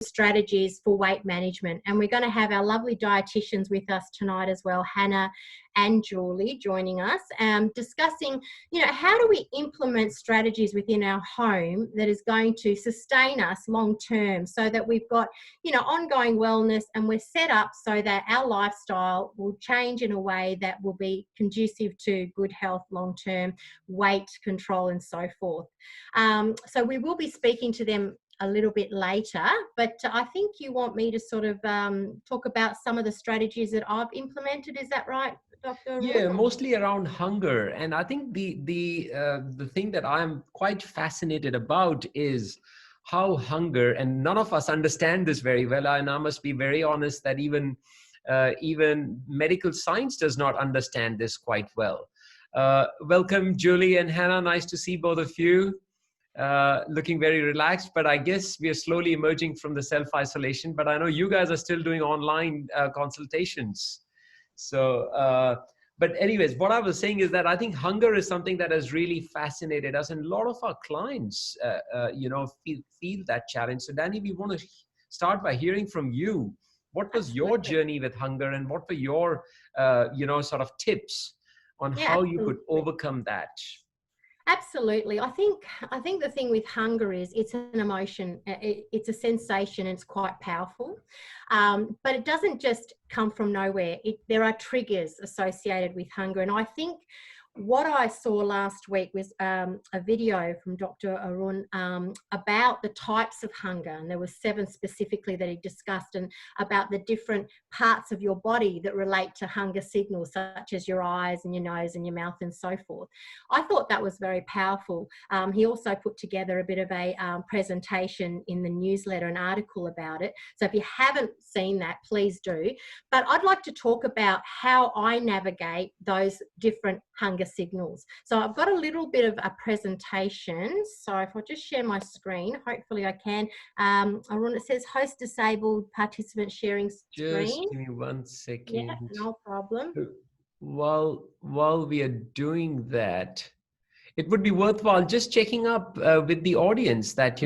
strategies for weight management. And we're going to have our lovely dietitians with us tonight as well, Hannah and Julie, joining us, discussing, how do we implement strategies within our home that is going to sustain us long term, so that we've got, ongoing wellness, and we're set up so that our lifestyle will change in a way that will be conducive to good health long term, weight control, and so forth. So we will be speaking to them a little bit later, but I think you want me to sort of talk about some of the strategies that I've implemented. Is that right, Dr. Arun? Yeah, mostly around hunger. And I think the thing that I'm quite fascinated about is how hunger, and none of us understand this very well, and I must be very honest that even medical science does not understand this quite well. Welcome, Julie and Hannah. Nice to see both of you. Looking very relaxed, but I guess we are slowly emerging from the self-isolation, but I know you guys are still doing online consultations. So, but anyways, what I was saying is that I think hunger is something that has really fascinated us, and a lot of our clients, feel that challenge. So Dani, we want to start by hearing from you. What was your journey with hunger, and what were your, sort of tips on how you could overcome that? Absolutely. I think the thing with hunger is it's an emotion, it's a sensation, and it's quite powerful. But it doesn't just come from nowhere. There are triggers associated with hunger. And I think what I saw last week was a video from Dr. Arun about the types of hunger. And there were 7 specifically that he discussed, and about the different parts of your body that relate to hunger signals, such as your eyes and your nose and your mouth and so forth. I thought that was very powerful. He also put together a bit of a presentation in the newsletter, an article about it. So if you haven't seen that, please do. But I'd like to talk about how I navigate those different hunger signals. So I've got a little bit of a presentation. So if I just share my screen, hopefully I can. Arun, it says host disabled, participant sharing screen. Just give me 1 second. Yeah, no problem. While we are doing that, it would be worthwhile just checking up with the audience that,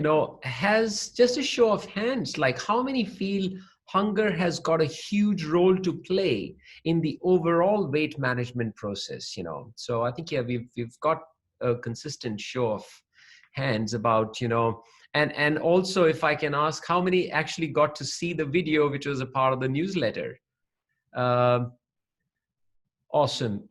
has just a show of hands, like how many feel hunger has got a huge role to play in the overall weight management process, So I think, we've got a consistent show of hands about, and also if I can ask, how many actually got to see the video, which was a part of the newsletter? Awesome.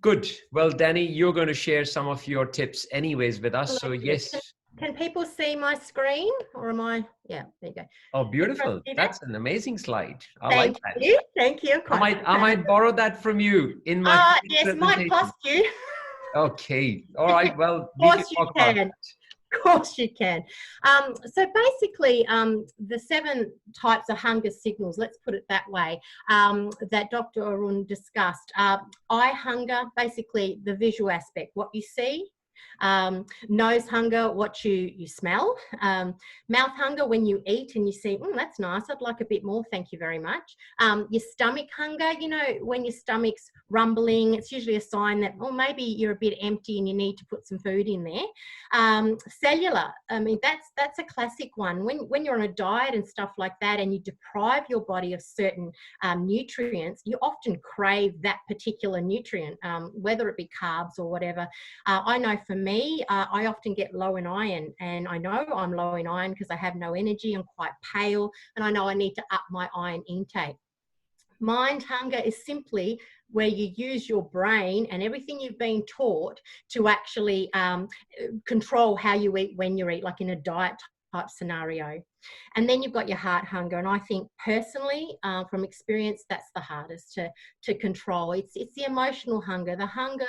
Good. Well, Dani, you're going to share some of your tips anyways with us. So yes. Can people see my screen, or am I? Yeah, there you go. Oh, beautiful. That's an amazing slide. Thank you. Thank you. I might borrow that from you in my yes, it might cost you. Okay. All right. Well, of course you can. Of course you can. So basically, the 7 types of hunger signals, let's put it that way, that Dr. Arun discussed. Eye hunger, basically the visual aspect, what you see. Nose hunger, what you smell. Mouth hunger, when you eat and you see, that's nice, I'd like a bit more, thank you very much. Your stomach hunger, when your stomach's rumbling, it's usually a sign that, maybe you're a bit empty and you need to put some food in there. Cellular, I mean, that's a classic one. When you're on a diet and stuff like that, and you deprive your body of certain nutrients, you often crave that particular nutrient, whether it be carbs or whatever. I know for me, I often get low in iron, and I know I'm low in iron because I have no energy, I'm quite pale, and I know I need to up my iron intake. Mind hunger is simply where you use your brain and everything you've been taught to actually control how you eat, when you eat, like in a diet type scenario. And then you've got your heart hunger, and I think personally, from experience, that's the hardest to control. It's the emotional hunger, the hunger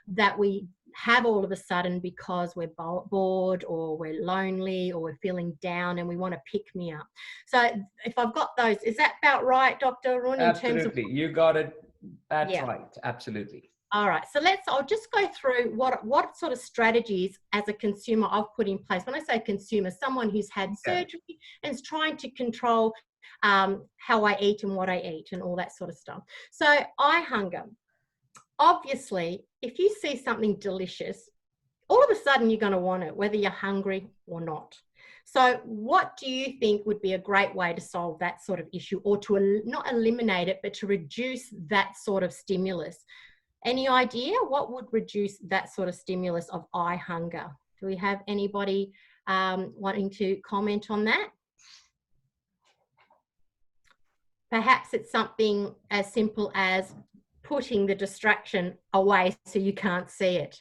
that we have all of a sudden because we're bored, or we're lonely, or we're feeling down and we want to pick me up. So if I've got those, is that about right, Dr. Arun? Absolutely, you got it. That's right. Absolutely. All right, so I'll just go through what sort of strategies as a consumer I've put in place. When I say consumer, someone who's had surgery and is trying to control how I eat and what I eat and all that sort of stuff. So eye hunger. Obviously, if you see something delicious, all of a sudden you're going to want it, whether you're hungry or not. So what do you think would be a great way to solve that sort of issue, or to not eliminate it, but to reduce that sort of stimulus? Any idea what would reduce that sort of stimulus of eye hunger? Do we have anybody wanting to comment on that? Perhaps it's something as simple as putting the distraction away so you can't see it.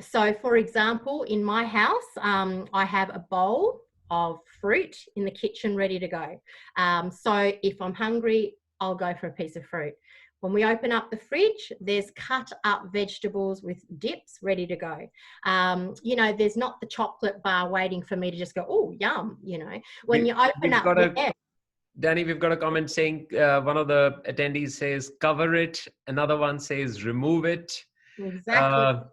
So for example, in my house, I have a bowl of fruit in the kitchen ready to go. So if I'm hungry, I'll go for a piece of fruit. When we open up the fridge, there's cut up vegetables with dips ready to go. You know, there's not the chocolate bar waiting for me to just go, oh, yum, you know. When you open up, Dani, we've got a comment saying, one of the attendees says, cover it. Another one says, remove it. Exactly.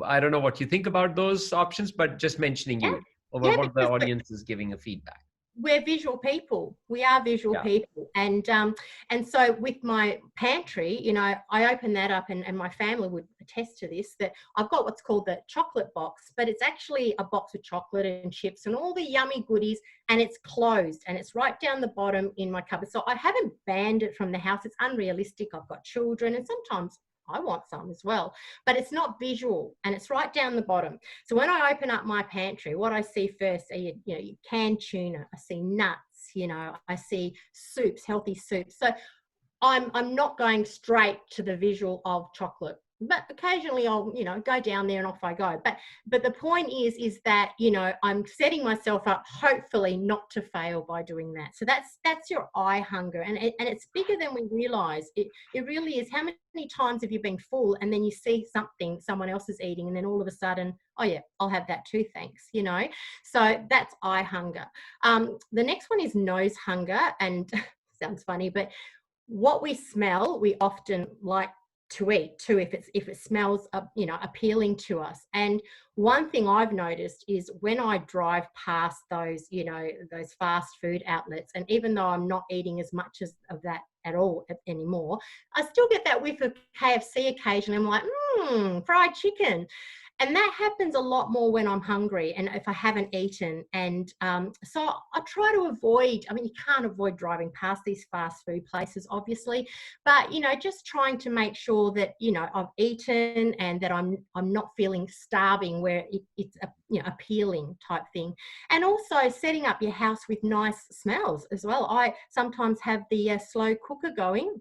I don't know what you think about those options, but just mentioning you over what the audience is giving a feedback. We're visual people. We are visual people. And so with my pantry, you know, I open that up, and my family would attest to this, that I've got what's called the chocolate box, but it's actually a box of chocolate and chips and all the yummy goodies, and it's closed and it's right down the bottom in my cupboard. So I haven't banned it from the house. It's unrealistic. I've got children, and sometimes I want some as well, but it's not visual, and it's right down the bottom. So when I open up my pantry, what I see first are your canned tuna. I see nuts, you know, I see soups, healthy soups. So I'm not going straight to the visual of chocolate, but occasionally I'll, you know, go down there and off I go. But the point is that, you know, I'm setting myself up hopefully not to fail by doing that. So that's your eye hunger, and it's bigger than we realize. It really is. How many times have you been full and then you see something someone else is eating, and then all of a sudden, oh yeah, I'll have that too, thanks, you know? So that's eye hunger. The next one is nose hunger, and sounds funny, but what we smell, we often like to eat too, if it smells you know, appealing to us. And one thing I've noticed is when I drive past those, you know, those fast food outlets, and even though I'm not eating as much of that at all anymore, I still get that whiff of KFC occasionally. I'm like, fried chicken. And that happens a lot more when I'm hungry and if I haven't eaten. And so I try to avoid, I mean, you can't avoid driving past these fast food places, obviously, but, you know, just trying to make sure that, you know, I've eaten and that I'm not feeling starving, where it's a, you know, appealing type thing. And also setting up your house with nice smells as well. I sometimes have the slow cooker going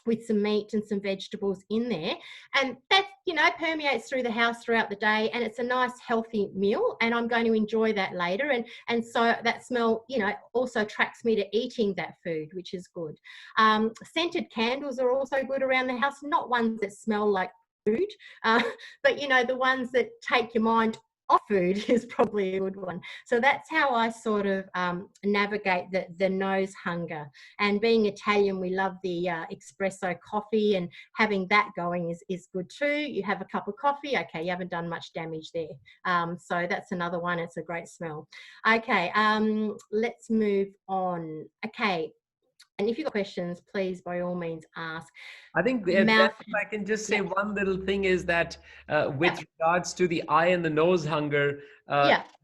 with some meat and some vegetables in there, and that, you know, permeates through the house throughout the day, and it's a nice healthy meal, and I'm going to enjoy that later, and so that smell, you know, also attracts me to eating that food, which is good. Scented candles are also good around the house, not ones that smell like food, but, you know, the ones that take your mind off food is probably a good one. So that's how I sort of navigate the nose hunger. And being Italian, we love the espresso coffee, and having that going is good too. You have a cup of coffee, okay, you haven't done much damage there. So that's another one. It's a great smell. Okay, let's move on. Okay, and if you've got questions, please, by all means, ask. I think if I can just say one little thing is that with regards to the eye and the nose hunger,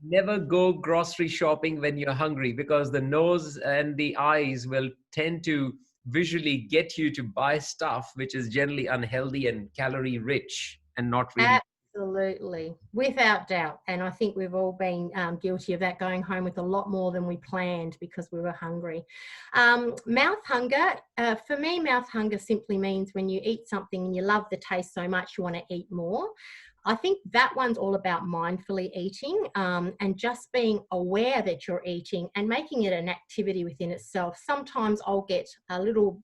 never go grocery shopping when you're hungry, because the nose and the eyes will tend to visually get you to buy stuff which is generally unhealthy and calorie rich and not really. Absolutely, without doubt. And I think we've all been guilty of that, going home with a lot more than we planned because we were hungry. Mouth hunger, for me, mouth hunger simply means when you eat something and you love the taste so much you want to eat more. I think that one's all about mindfully eating, and just being aware that you're eating and making it an activity within itself. Sometimes I'll get a little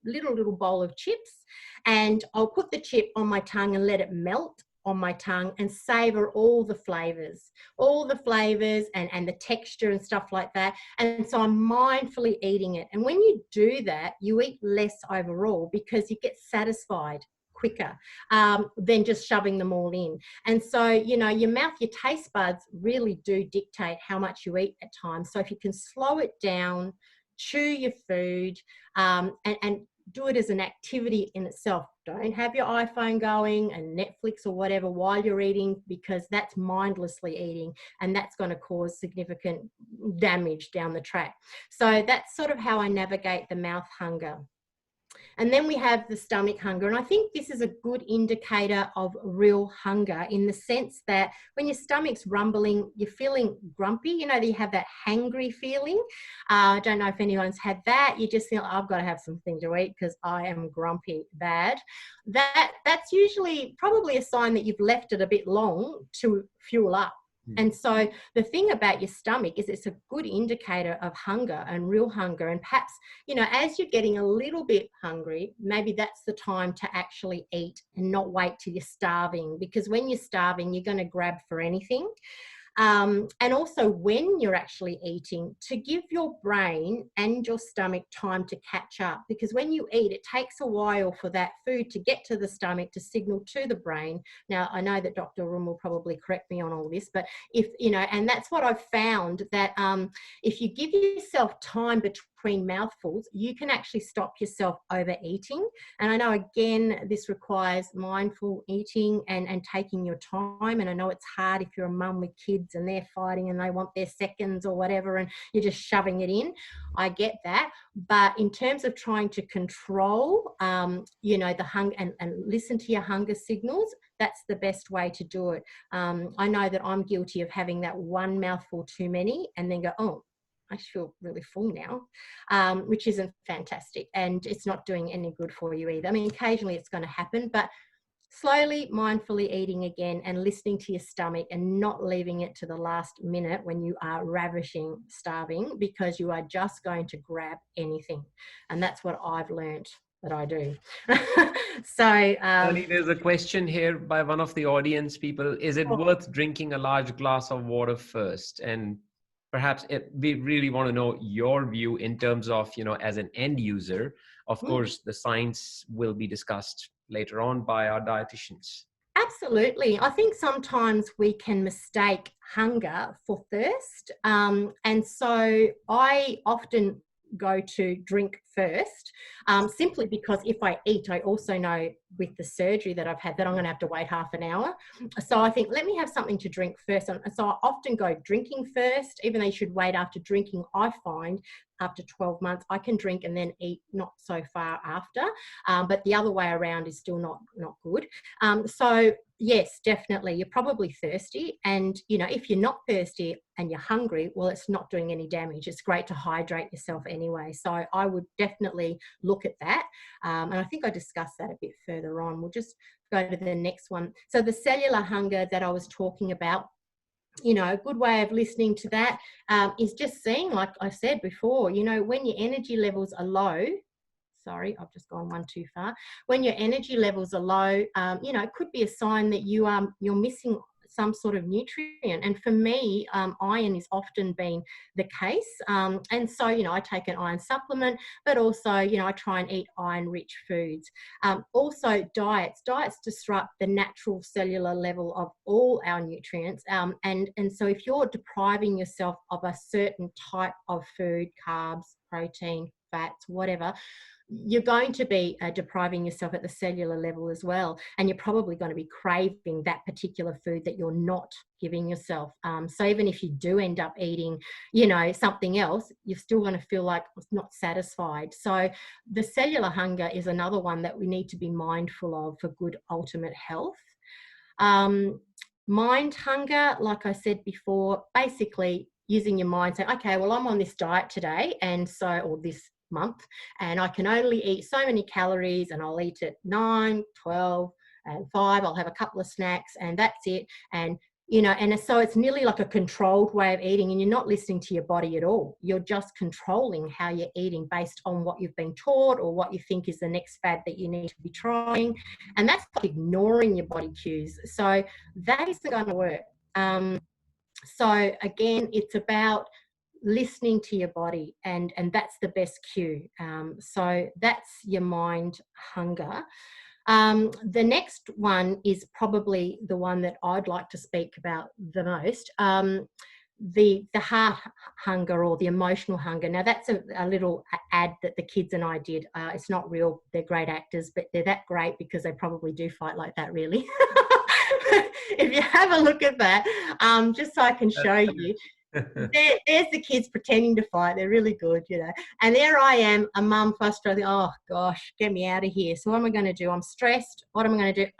bowl of chips, and I'll put the chip on my tongue and let it melt on my tongue and savor all the flavors and the texture and stuff like that. And so I'm mindfully eating it. And when you do that, you eat less overall because you get satisfied quicker than just shoving them all in. And so, you know, your mouth, your taste buds really do dictate how much you eat at times. So if you can slow it down, chew your food, and do it as an activity in itself. Don't have your iPhone going and Netflix or whatever while you're eating, because that's mindlessly eating, and that's going to cause significant damage down the track. So that's sort of how I navigate the mouth hunger. And then we have the stomach hunger. And I think this is a good indicator of real hunger, in the sense that when your stomach's rumbling, you're feeling grumpy, you know, you have that hangry feeling. I don't know if anyone's had that. You just feel, I've got to have something to eat because I am grumpy bad. That's usually probably a sign that you've left it a bit long to fuel up. And so the thing about your stomach is it's a good indicator of hunger and real hunger. And perhaps, you know, as you're getting a little bit hungry, maybe that's the time to actually eat and not wait till you're starving, because when you're starving, you're going to grab for anything. And also when you're actually eating, to give your brain and your stomach time to catch up, because when you eat, it takes a while for that food to get to the stomach to signal to the brain. Now, I know that Dr. Arun will probably correct me on all this, but if, you know, and that's what I've found, that if you give yourself time between mouthfuls, you can actually stop yourself overeating. And I know, again, this requires mindful eating and taking your time. And I know it's hard if you're a mum with kids and they're fighting and they want their seconds or whatever, and you're just shoving it in. I get that. But in terms of trying to control, you know, the hunger and listen to your hunger signals, that's the best way to do it. I know that I'm guilty of having that one mouthful too many and then go, oh, I feel really full now, which isn't fantastic, and it's not doing any good for you either. I mean, occasionally it's going to happen, but slowly, mindfully eating again and listening to your stomach and not leaving it to the last minute when you are ravishing, starving, because you are just going to grab anything. And that's what I've learned that I do. So there's a question here by one of the audience people. Is it worth drinking a large glass of water first? And perhaps we really want to know your view in terms of, you know, as an end user. Of course, the science will be discussed later on by our dietitians. Absolutely. I think sometimes we can mistake hunger for thirst. And so I often go to drink first, simply because if I eat, I also know with the surgery that I've had that I'm going to have to wait half an hour. So I think, let me have something to drink first. And so I often go drinking first, even though you should wait after drinking. I find after 12 months, I can drink and then eat not so far after. But the other way around is still not good. So yes, definitely, you're probably thirsty. And, you know, if you're not thirsty and you're hungry, well, it's not doing any damage. It's great to hydrate yourself anyway. So I would definitely look at that. And I think I discussed that a bit further on. We'll just go to the next one. So the cellular hunger that I was talking about, you know, a good way of listening to that is just seeing, like I said before, you know, when your energy levels are low, sorry, I've just gone one too far. When your energy levels are low, you know, it could be a sign that you're missing some sort of nutrient. And for me, iron is often been the case. And so, you know, I take an iron supplement, but also, you know, I try and eat iron-rich foods. Also, diets disrupt the natural cellular level of all our nutrients. And so if you're depriving yourself of a certain type of food, carbs, protein, fats, whatever, you're going to be depriving yourself at the cellular level as well. And you're probably going to be craving that particular food that you're not giving yourself. So even if you do end up eating, you know, something else, you're still going to feel like it's not satisfied. So the cellular hunger is another one that we need to be mindful of for good ultimate health. Mind hunger, like I said before, basically using your mind, saying, okay, well, I'm on this diet today, and so, or this month, and I can only eat so many calories, and I'll eat at 9, 12 and 5. I'll have a couple of snacks and that's it. And, you know, and so it's nearly like a controlled way of eating, and you're not listening to your body at all. You're just controlling how you're eating based on what you've been taught or what you think is the next fad that you need to be trying. And that's like ignoring your body cues. So that isn't going to work. So again, it's about listening to your body, and that's the best cue. So that's your mind hunger. The next one is probably the one that I'd like to speak about the most. the heart hunger or the emotional hunger. Now that's a little ad that the kids and I did. It's not real. They're great actors, but they're that great because they probably do fight like that, really. If you have a look at that, just so I can show you. There's the kids pretending to fight. They're really good, you know. And there I am, a mum frustrated. Oh, gosh, get me out of here. So what am I going to do? I'm stressed. What am I going to do?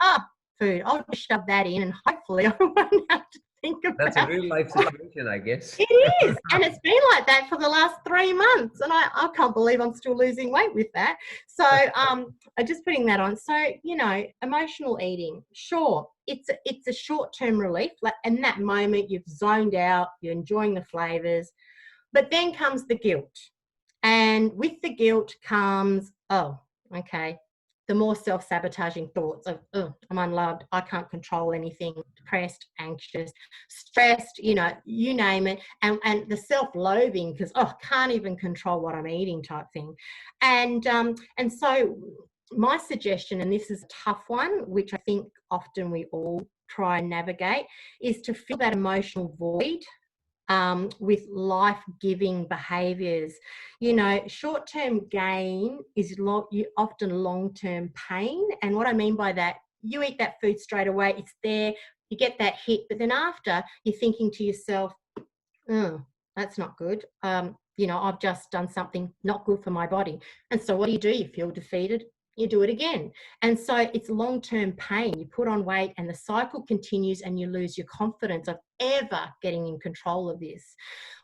Food. I'll just shove that in and hopefully I won't have to think about it. That's a real life situation, I guess. It is. And it's been like that for the last 3 months. And I can't believe I'm still losing weight with that. So I'm just putting that on. So, you know, emotional eating, sure, it's a short-term relief. Like in that moment, you've zoned out, you're enjoying the flavors. But then comes the guilt. And with the guilt comes, oh, okay, the more self-sabotaging thoughts of, oh, I'm unloved, I can't control anything, depressed, anxious, stressed, you know, you name it. And the self-loathing because, oh, can't even control what I'm eating type thing. And so my suggestion, and this is a tough one, which I think often we all try and navigate, is to fill that emotional void with life-giving behaviours. You know, short-term gain is often long-term pain. And what I mean by that, you eat that food straight away, it's there, you get that hit, but then after you're thinking to yourself, oh, that's not good. You know, I've just done something not good for my body. And so what do? You feel defeated. You do it again. And so it's long-term pain. You put on weight and the cycle continues and you lose your confidence of ever getting in control of this.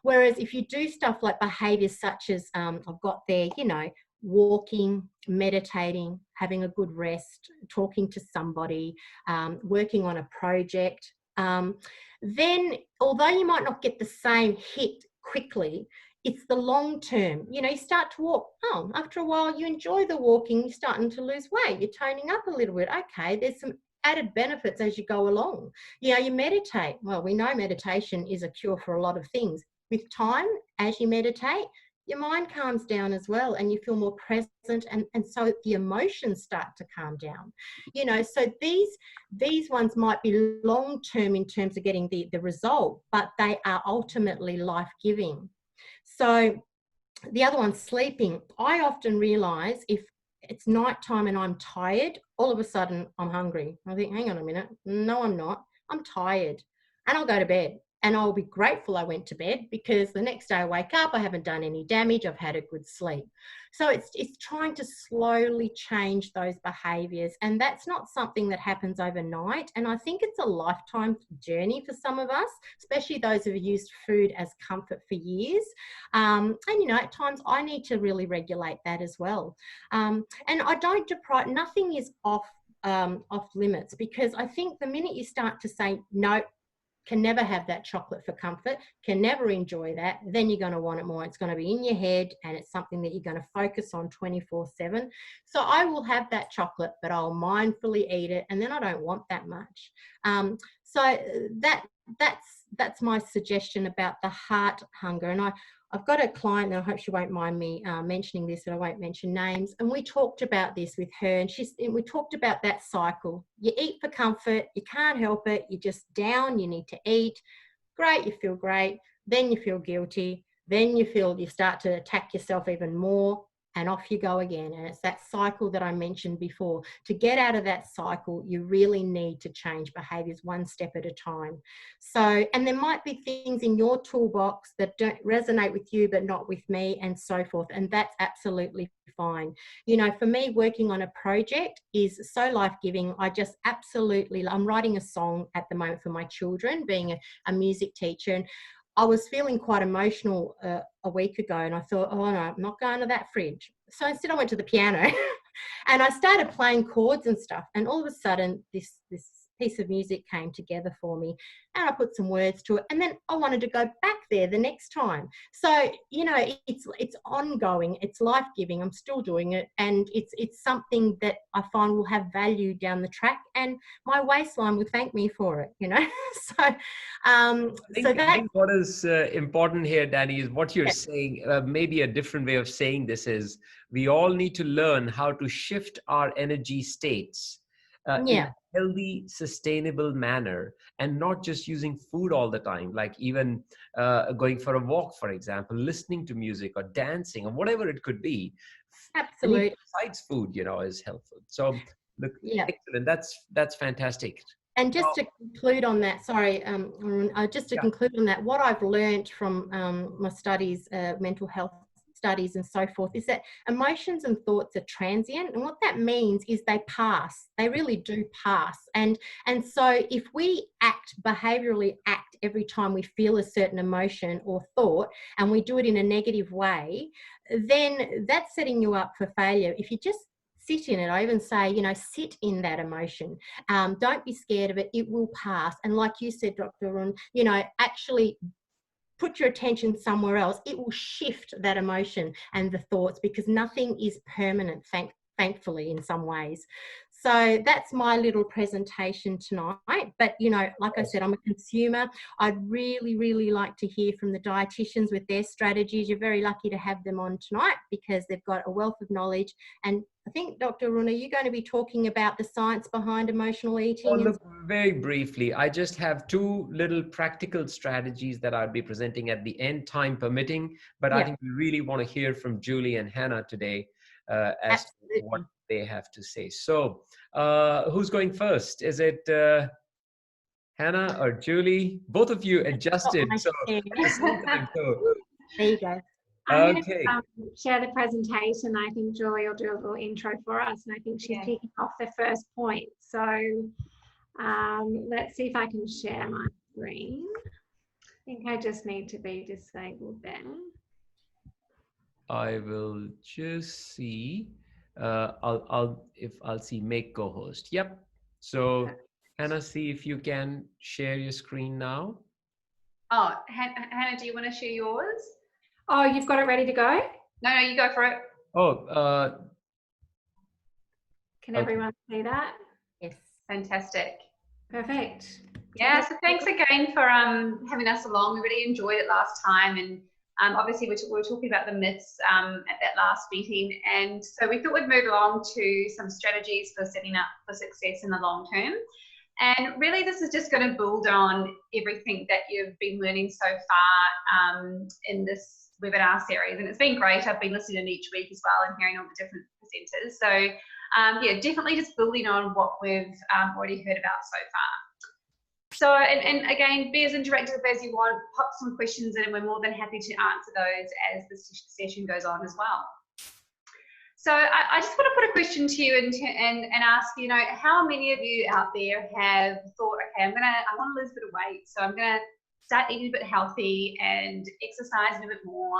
Whereas if you do stuff like behaviors such as I've got there, you know, walking, meditating, having a good rest, talking to somebody, working on a project, then although you might not get the same hit quickly, it's the long term. You know, you start to walk. Oh, after a while, you enjoy the walking. You're starting to lose weight. You're toning up a little bit. Okay, there's some added benefits as you go along. You know, you meditate. Well, we know meditation is a cure for a lot of things. With time, as you meditate, your mind calms down as well and you feel more present, and so the emotions start to calm down. You know, so these ones might be long term in terms of getting the result, but they are ultimately life-giving. So the other one, sleeping. I often realise if it's nighttime and I'm tired, all of a sudden I'm hungry. I think, hang on a minute. No, I'm not. I'm tired. And I'll go to bed. And I'll be grateful I went to bed because the next day I wake up, I haven't done any damage, I've had a good sleep. So it's trying to slowly change those behaviours, and that's not something that happens overnight. And I think it's a lifetime journey for some of us, especially those who have used food as comfort for years. And, you know, at times I need to really regulate that as well. And I don't deprive, nothing is off limits, because I think the minute you start to say, no, can never have that chocolate for comfort, can never enjoy that, then you're going to want it more. It's going to be in your head and it's something that you're going to focus on 24/7. So I will have that chocolate, but I'll mindfully eat it, and then I don't want that much. So that's my suggestion about the heart hunger. And I've got a client, and I hope she won't mind me mentioning this, and I won't mention names. And we talked about this with her, and we talked about that cycle. You eat for comfort, you can't help it, you're just down, you need to eat. Great, you feel great. Then you feel guilty. Then you start to attack yourself even more, and off you go again. And it's that cycle that I mentioned before. To get out of that cycle, you really need to change behaviours one step at a time. So, and there might be things in your toolbox that don't resonate with you, but not with me, and so forth. And that's absolutely fine. You know, for me, working on a project is so life-giving. I'm writing a song at the moment for my children, being a music teacher. And I was feeling quite emotional a week ago, and I thought, oh no, I'm not going to that fridge. So instead I went to the piano and I started playing chords and stuff, and all of a sudden this piece of music came together for me, and I put some words to it, and then I wanted to go back there the next time. So, you know, it's ongoing, it's life-giving. I'm still doing it, and it's something that I find will have value down the track, and my waistline will thank me for it, you know. I think what is important here, Dani, is what you're saying. Maybe a different way of saying this is we all need to learn how to shift our energy states. in Yeah. a healthy, sustainable manner, and not just using food all the time, like even going for a walk, for example, listening to music or dancing or whatever it could be. Absolutely. Anything besides food, is helpful. So look, Yeah. excellent. That's fantastic. And just Now, to conclude on that, sorry, Arun, just to yeah. conclude on that, what I've learned from my studies, mental health studies and so forth, is that emotions and thoughts are transient. And what that means is they pass. They really do pass. And so if we behaviorally act every time we feel a certain emotion or thought, and we do it in a negative way, then that's setting you up for failure. If you just sit in it, I even say, sit in that emotion. Don't be scared of it. It will pass. And like you said, Dr. Arun, actually put your attention somewhere else. It will shift that emotion and the thoughts, because nothing is permanent, thankfully, in some ways. So that's my little presentation tonight. But, like I said, I'm a consumer. I'd really, really like to hear from the dietitians with their strategies. You're very lucky to have them on tonight because they've got a wealth of knowledge. And I think, Dr. Arun, are you going to be talking about the science behind emotional eating? Oh, look, very briefly, I just have two little practical strategies that I'll be presenting at the end, time permitting. But I think we really want to hear from Julie and Hannah today as to what they have to say. So who's going first? Is it Hannah or Julie? Both of you adjusted. So at the same time. So, there you go. I'm okay. going to share the presentation. I think Julie will do a little intro for us, and I think she's kicking off the first point. So let's see if I can share my screen. I think I just need to be disabled there. I will just see. I'll see make co-host. Yep. So Hannah, see if you can share your screen now. Oh, Hannah, do you want to share yours? Oh, you've got it ready to go? No, you go for it. Oh, can everyone see that? Yes. Fantastic. Perfect. Yeah, so thanks again for having us along. We really enjoyed it last time, and obviously we were talking about the myths at that last meeting, and so we thought we'd move along to some strategies for setting up for success in the long term. And really this is just going to build on everything that you've been learning so far in this webinar series, and it's been great. I've been listening each week as well and hearing all the different presenters. So yeah, definitely just building on what we've already heard about so far. So, and again, be as interactive as you want, pop some questions in and we're more than happy to answer those as the session goes on as well. So I just want to put a question to you and ask, how many of you out there have thought, okay, I want to lose a bit of weight, so I'm going to start eating a bit healthy and exercising a bit more.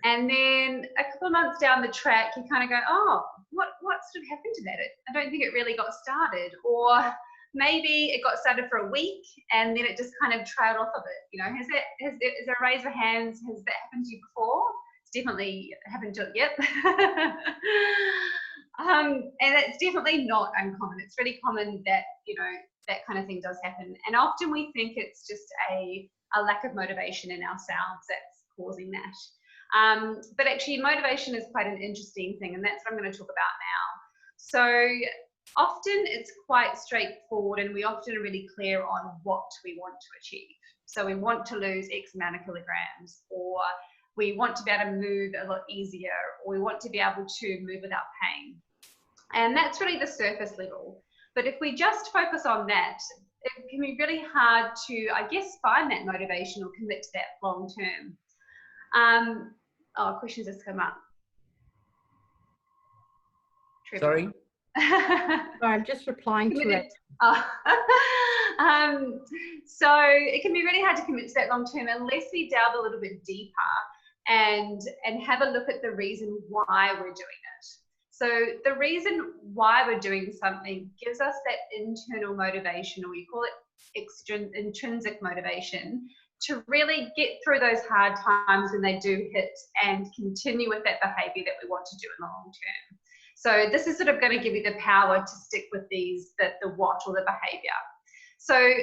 And then a couple of months down the track, you kind of go, oh, what sort of happened to that? I don't think it really got started. Or maybe it got started for a week and then it just kind of trailed off a bit. Is there a raise of hands? Has that happened to you before? It's definitely happened to it, yep. And it's definitely not uncommon. It's really common that, that kind of thing does happen. And often we think it's just a lack of motivation in ourselves that's causing that. But actually motivation is quite an interesting thing, and that's what I'm going to talk about now. So often it's quite straightforward, and we often are really clear on what we want to achieve. So we want to lose X amount of kilograms, or we want to be able to move a lot easier, or we want to be able to move without pain. And that's really the surface level. But if we just focus on that, it can be really hard to, I guess, find that motivation or commit to that long term. Questions just come up. Sorry? I'm just replying to it. So it can be really hard to commit to that long term unless we delve a little bit deeper and have a look at the reason why we're doing it. So the reason why we're doing something gives us that internal motivation, or we call it intrinsic motivation, to really get through those hard times when they do hit and continue with that behavior that we want to do in the long term. So this is sort of going to give you the power to stick with the what or the behavior. So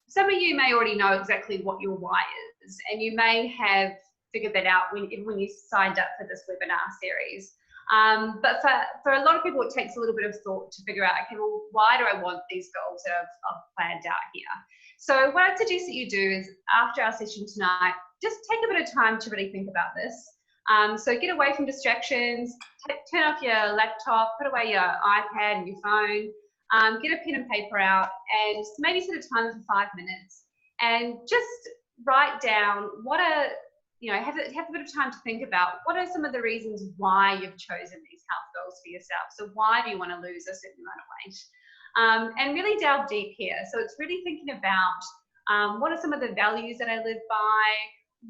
some of you may already know exactly what your why is, and you may have figured that out when you signed up for this webinar series. But for a lot of people, it takes a little bit of thought to figure out, okay, well, why do I want these goals that I've planned out here? So what I'd suggest that you do is, after our session tonight, just take a bit of time to really think about this. So get away from distractions, turn off your laptop, put away your iPad and your phone, get a pen and paper out, and maybe set a timer for 5 minutes, and just write down what are, have a bit of time to think about what are some of the reasons why you've chosen these health goals for yourself. So why do you want to lose a certain amount of weight? And really delve deep here. So it's really thinking about what are some of the values that I live by,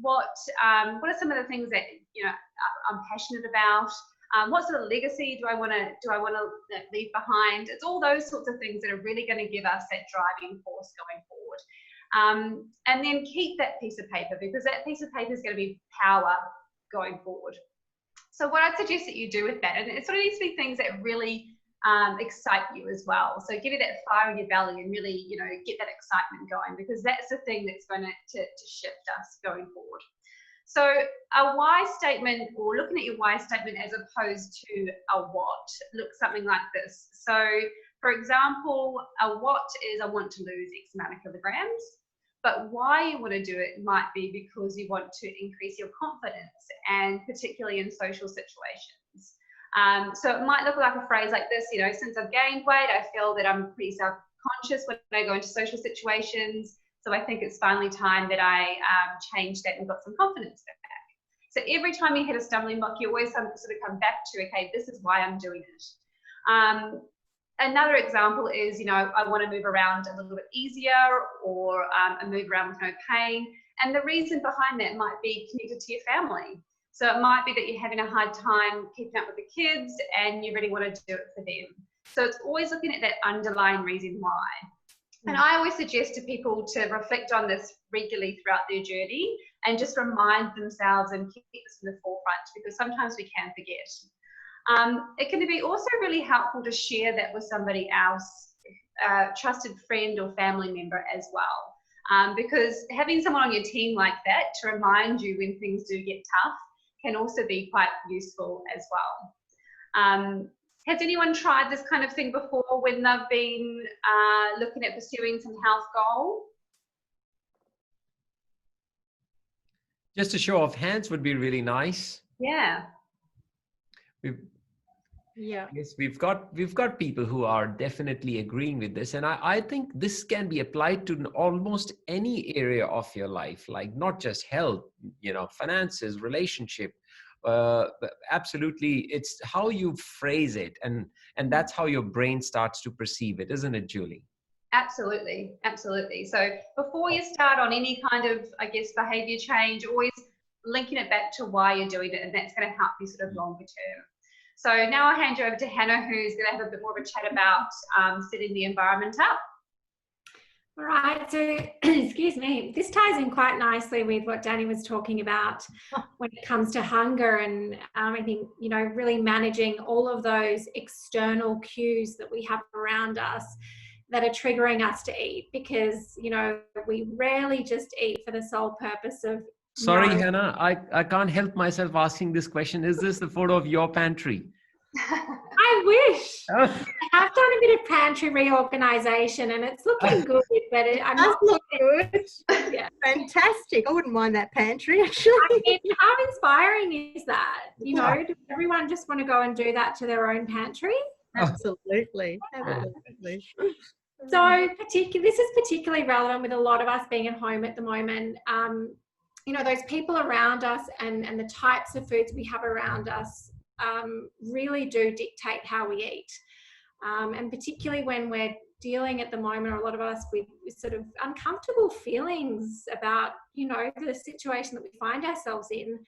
what are some of the things that I'm passionate about, what sort of legacy do I want to leave behind. It's all those sorts of things that are really going to give us that driving force going forward. And then keep that piece of paper, because that piece of paper is going to be power going forward. So what I'd suggest that you do with that, and it sort of needs to be things that really excite you as well. So give you that fire in your belly and really, get that excitement going, because that's the thing that's going to shift us going forward. So a why statement, or looking at your why statement as opposed to a what, looks something like this. So for example, a what is, I want to lose X amount of kilograms, but why you want to do it might be because you want to increase your confidence, and particularly in social situations. So it might look like a phrase like this, since I've gained weight, I feel that I'm pretty self-conscious when I go into social situations. So I think it's finally time that I change that and got some confidence back. So every time you hit a stumbling block, you always sort of come back to, okay, this is why I'm doing it. Another example is, I want to move around a little bit easier, or I move around with no pain. And the reason behind that might be connected to your family. So it might be that you're having a hard time keeping up with the kids and you really want to do it for them. So it's always looking at that underlying reason why. And I always suggest to people to reflect on this regularly throughout their journey, and just remind themselves and keep this in the forefront, because sometimes we can forget. It can be also really helpful to share that with somebody else, a trusted friend or family member as well. Because having someone on your team like that to remind you when things do get tough can also be quite useful as well. Has anyone tried this kind of thing before when they've been looking at pursuing some health goal? Just a show of hands would be really nice. Yeah. Yes, we've got people who are definitely agreeing with this, and I think this can be applied to almost any area of your life, like not just health, finances, relationship. Absolutely, it's how you phrase it, and that's how your brain starts to perceive it, isn't it, Julie? Absolutely, absolutely. So before you start on any kind of, behavior change, always linking it back to why you're doing it, and that's going to help you sort of longer term. So now I'll hand you over to Hannah, who's going to have a bit more of a chat about setting the environment up. All right, so excuse me, this ties in quite nicely with what Danny was talking about when it comes to hunger, and I think, really managing all of those external cues that we have around us that are triggering us to eat, because, we rarely just eat for the sole purpose of... Sorry, Hannah, I can't help myself asking this question. Is this the photo of your pantry? I wish. I have done a bit of pantry reorganization, and it's looking good, but I'm not look good. Yeah. Fantastic. I wouldn't mind that pantry, actually. I mean, how inspiring is that? Does everyone just want to go and do that to their own pantry? Absolutely. Absolutely. So this is particularly relevant with a lot of us being at home at the moment. Those people around us and the types of foods we have around us really do dictate how we eat. And particularly when we're dealing at the moment, or a lot of us, with sort of uncomfortable feelings about, the situation that we find ourselves in,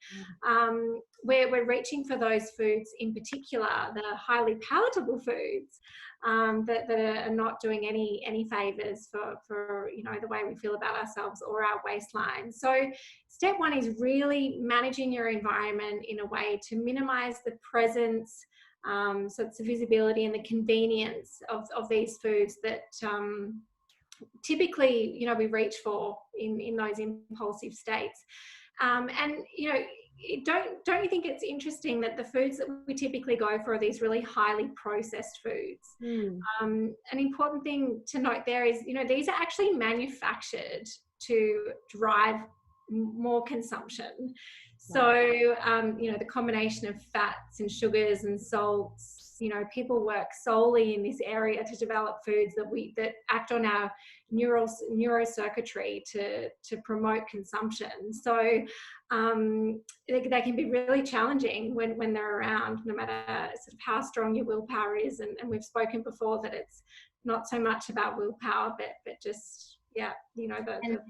where we're reaching for those foods in particular, the highly palatable foods, that are not doing any favors for the way we feel about ourselves or our waistline. So step one is really managing your environment in a way to minimize the presence, so it's the visibility and the convenience of these foods that typically we reach for in those impulsive states. And don't you think it's interesting that the foods that we typically go for are these really highly processed foods? An important thing to note there is, these are actually manufactured to drive more consumption. So, the combination of fats and sugars and salts, people work solely in this area to develop foods that act on our neurocircuitry to promote consumption. So they can be really challenging when they're around, no matter sort of how strong your willpower is. And we've spoken before that it's not so much about willpower, but just, and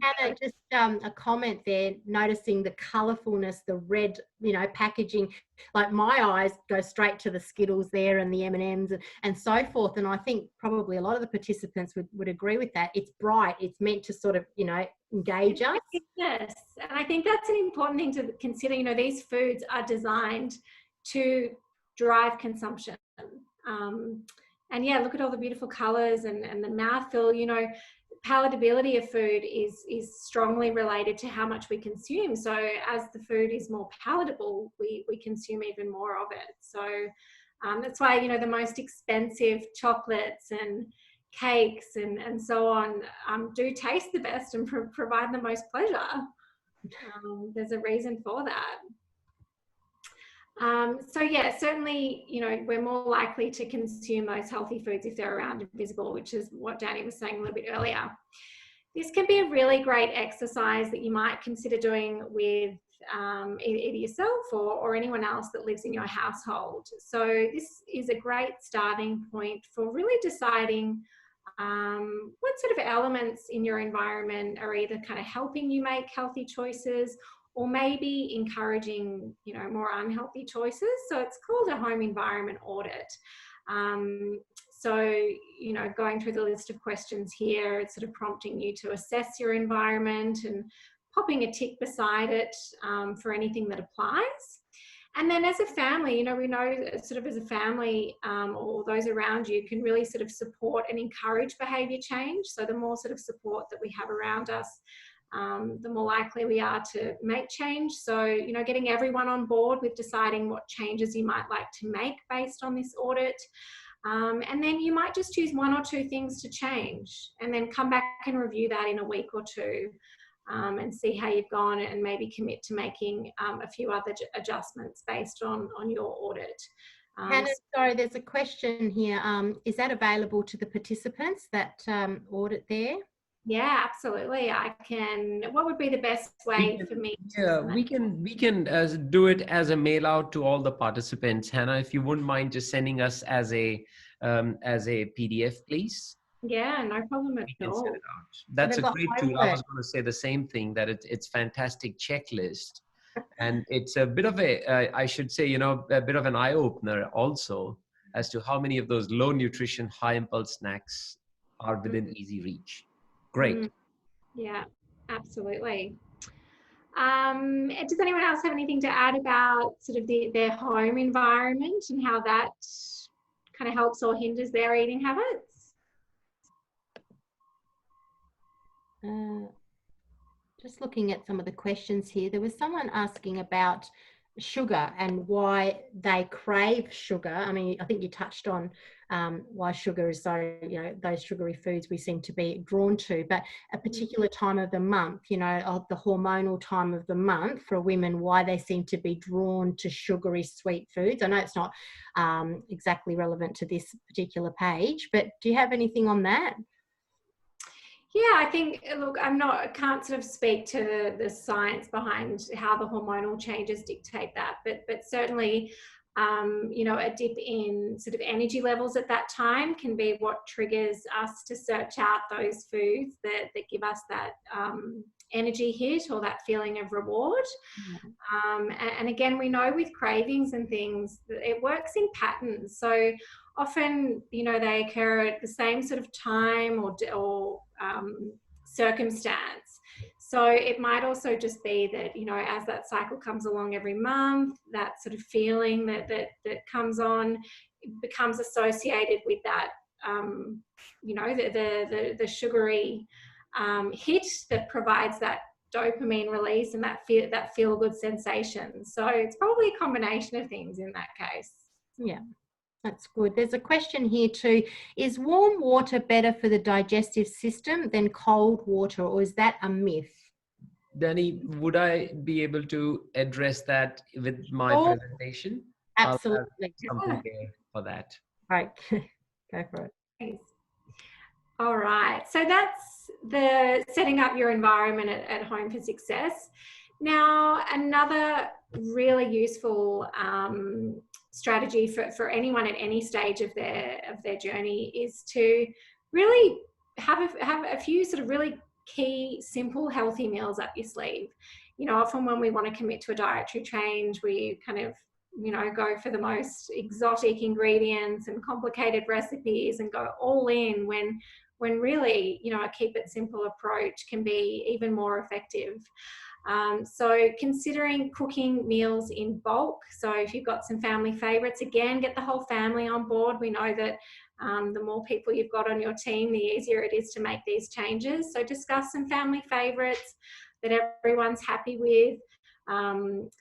Hannah, just a comment there, noticing the colourfulness, the red, packaging. Like my eyes go straight to the Skittles there and the M&Ms and so forth. And I think probably a lot of the participants would agree with that. It's bright. It's meant to sort of, engage us. Yes, and I think that's an important thing to consider. These foods are designed to drive consumption. And yeah, look at all the beautiful colours and the mouthfeel. Palatability of food is strongly related to how much we consume. So as the food is more palatable, we consume even more of it. So that's why, the most expensive chocolates and cakes and so on do taste the best and provide the most pleasure. There's a reason for that. So yeah, certainly, we're more likely to consume those healthy foods if they're around and visible, which is what Dani was saying a little bit earlier. This can be a really great exercise that you might consider doing with either yourself or anyone else that lives in your household. So this is a great starting point for really deciding what sort of elements in your environment are either kind of helping you make healthy choices or maybe encouraging, more unhealthy choices. So it's called a home environment audit. So, going through the list of questions here, it's sort of prompting you to assess your environment and popping a tick beside it for anything that applies. And then as a family, we know sort of as a family or those around you can really sort of support and encourage behaviour change. So the more sort of support that we have around us, the more likely we are to make change. So, getting everyone on board with deciding what changes you might like to make based on this audit. And then you might just choose one or two things to change and then come back and review that in a week or two and see how you've gone and maybe commit to making a few other adjustments based on your audit. Hannah, sorry, there's a question here. Is that available to the participants, that audit there? Yeah, absolutely. I can. What would be the best way for me? We can do it as a mail out to all the participants. Hannah, if you wouldn't mind just sending us as a PDF, please. Yeah, no problem at all. Send it out. That's a great tool. I was going to say the same thing, that it's fantastic checklist, and it's a bit of I should say, a bit of an eye opener also as to how many of those low nutrition, high impulse snacks are within easy reach. Great. Yeah, absolutely. Does anyone else have anything to add about sort of their home environment and how that kind of helps or hinders their eating habits? Just looking at some of the questions here, there was someone asking about sugar and why they crave sugar. I mean, I think you touched on why sugar is so, those sugary foods we seem to be drawn to, but a particular time of the month, of the hormonal time of the month for women, why they seem to be drawn to sugary sweet foods. I know it's not exactly relevant to this particular page, but do you have anything on that? Yeah, I think, look, I can't sort of speak to the science behind how the hormonal changes dictate that, but certainly, a dip in sort of energy levels at that time can be what triggers us to search out those foods that give us that energy hit or that feeling of reward. And again, we know with cravings and things, it works in patterns. So often, they occur at the same sort of time or circumstance. So it might also just be that, as that cycle comes along every month, that sort of feeling that comes on becomes associated with that, the sugary hit that provides that dopamine release and that feel good sensation. So it's probably a combination of things in that case. Yeah, that's good. There's a question here too. Is warm water better for the digestive system than cold water, or is that a myth? Dani, would I be able to address that with my presentation? Absolutely. I'll have something there for that. Right. Go for it. Thanks. All right. So that's the setting up your environment at home for success. Now, another really useful strategy for anyone at any stage of their journey is to really have a few sort of really key, simple, healthy meals up your sleeve. You know, often when we want to commit to a dietary change, we kind of, you know, go for the most exotic ingredients and complicated recipes and go all in when really, you know, a keep it simple approach can be even more effective. So considering cooking meals in bulk. So if you've got some family favorites, again, get the whole family on board. We know that the more people you've got on your team, the easier it is to make these changes. So discuss some family favorites that everyone's happy with.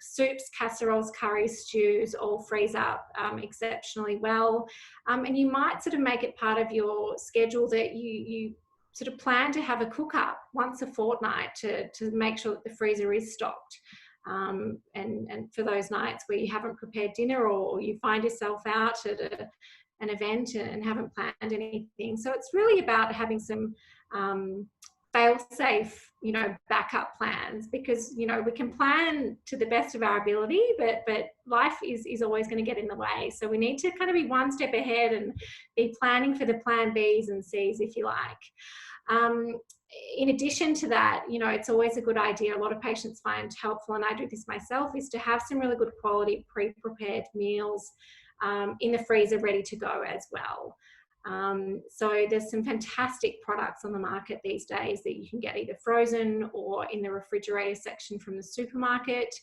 Soups, casseroles, curries, stews all freeze up exceptionally well. And you might sort of make it part of your schedule that you sort of plan to have a cook up once a fortnight to make sure that the freezer is stocked. And for those nights where you haven't prepared dinner or you find yourself out at an event and haven't planned anything. So it's really about having some fail-safe, you know, backup plans, because, you know, we can plan to the best of our ability, but life is always going to get in the way. So we need to kind of be one step ahead and be planning for the plan B's and C's, if you like. In addition to that, you know, it's always a good idea, a lot of patients find helpful, and I do this myself, is to have some really good quality pre-prepared meals in the freezer ready to go as well. So there's some fantastic products on the market these days that you can get either frozen or in the refrigerator section from the supermarket.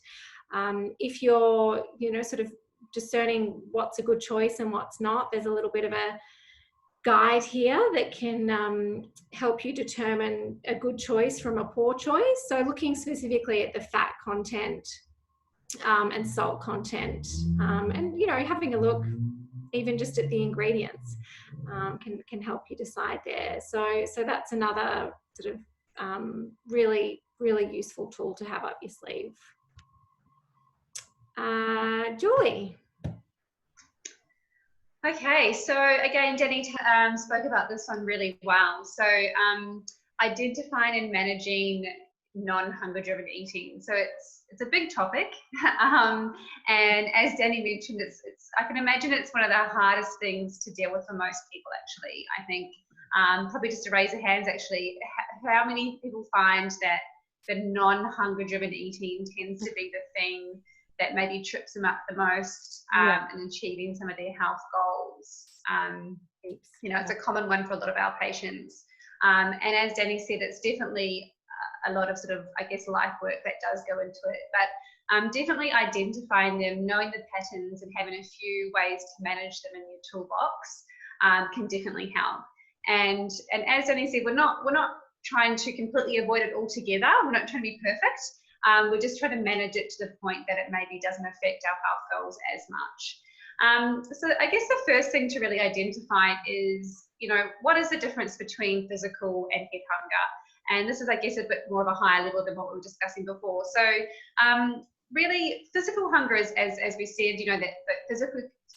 If you're, you know, sort of discerning what's a good choice and what's not, there's a little bit of a guide here that can help you determine a good choice from a poor choice. So looking specifically at the fat content and salt content, and, you know, having a look even just at the ingredients can help you decide there. So that's another sort of really, really useful tool to have up your sleeve. Julie. Okay, so again, Dani spoke about this one really well. So identifying and managing non-hunger driven eating. So it's a big topic, and as Dani mentioned, I can imagine it's one of the hardest things to deal with for most people. Actually, I think probably just to raise your hands, actually, how many people find that the non-hunger driven eating tends to be the thing that maybe trips them up the most in achieving some of their health goals. You know, it's a common one for a lot of our patients. And as Dani said, it's definitely a lot of sort of, I guess, life work that does go into it. But definitely identifying them, knowing the patterns and having a few ways to manage them in your toolbox can definitely help. And as Dani said, we're not trying to completely avoid it altogether. We're not trying to be perfect. We're just trying to manage it to the point that it maybe doesn't affect our health goals as much. So I guess the first thing to really identify is, you know, what is the difference between physical and head hunger? And this is, I guess, a bit more of a higher level than what we were discussing before. So really, physical hunger is, as we said, you know, that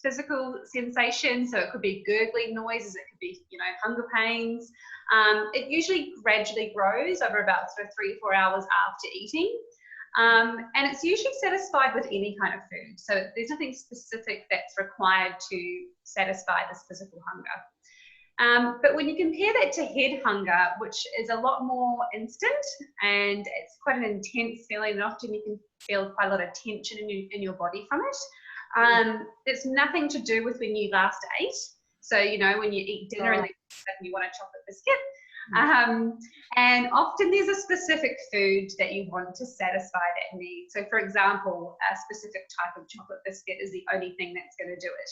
physical sensation. So it could be gurgling noises, it could be, you know, hunger pains. It usually gradually grows over about sort of 3 to 4 hours after eating. And it's usually satisfied with any kind of food. So there's nothing specific that's required to satisfy this physical hunger. But when you compare that to head hunger, which is a lot more instant and it's quite an intense feeling, and often you can feel quite a lot of tension in your body from it. It's nothing to do with when you last ate. So, you know, when you eat dinner and then you want a chocolate biscuit. And often there's a specific food that you want to satisfy that need. So for example, a specific type of chocolate biscuit is the only thing that's going to do it.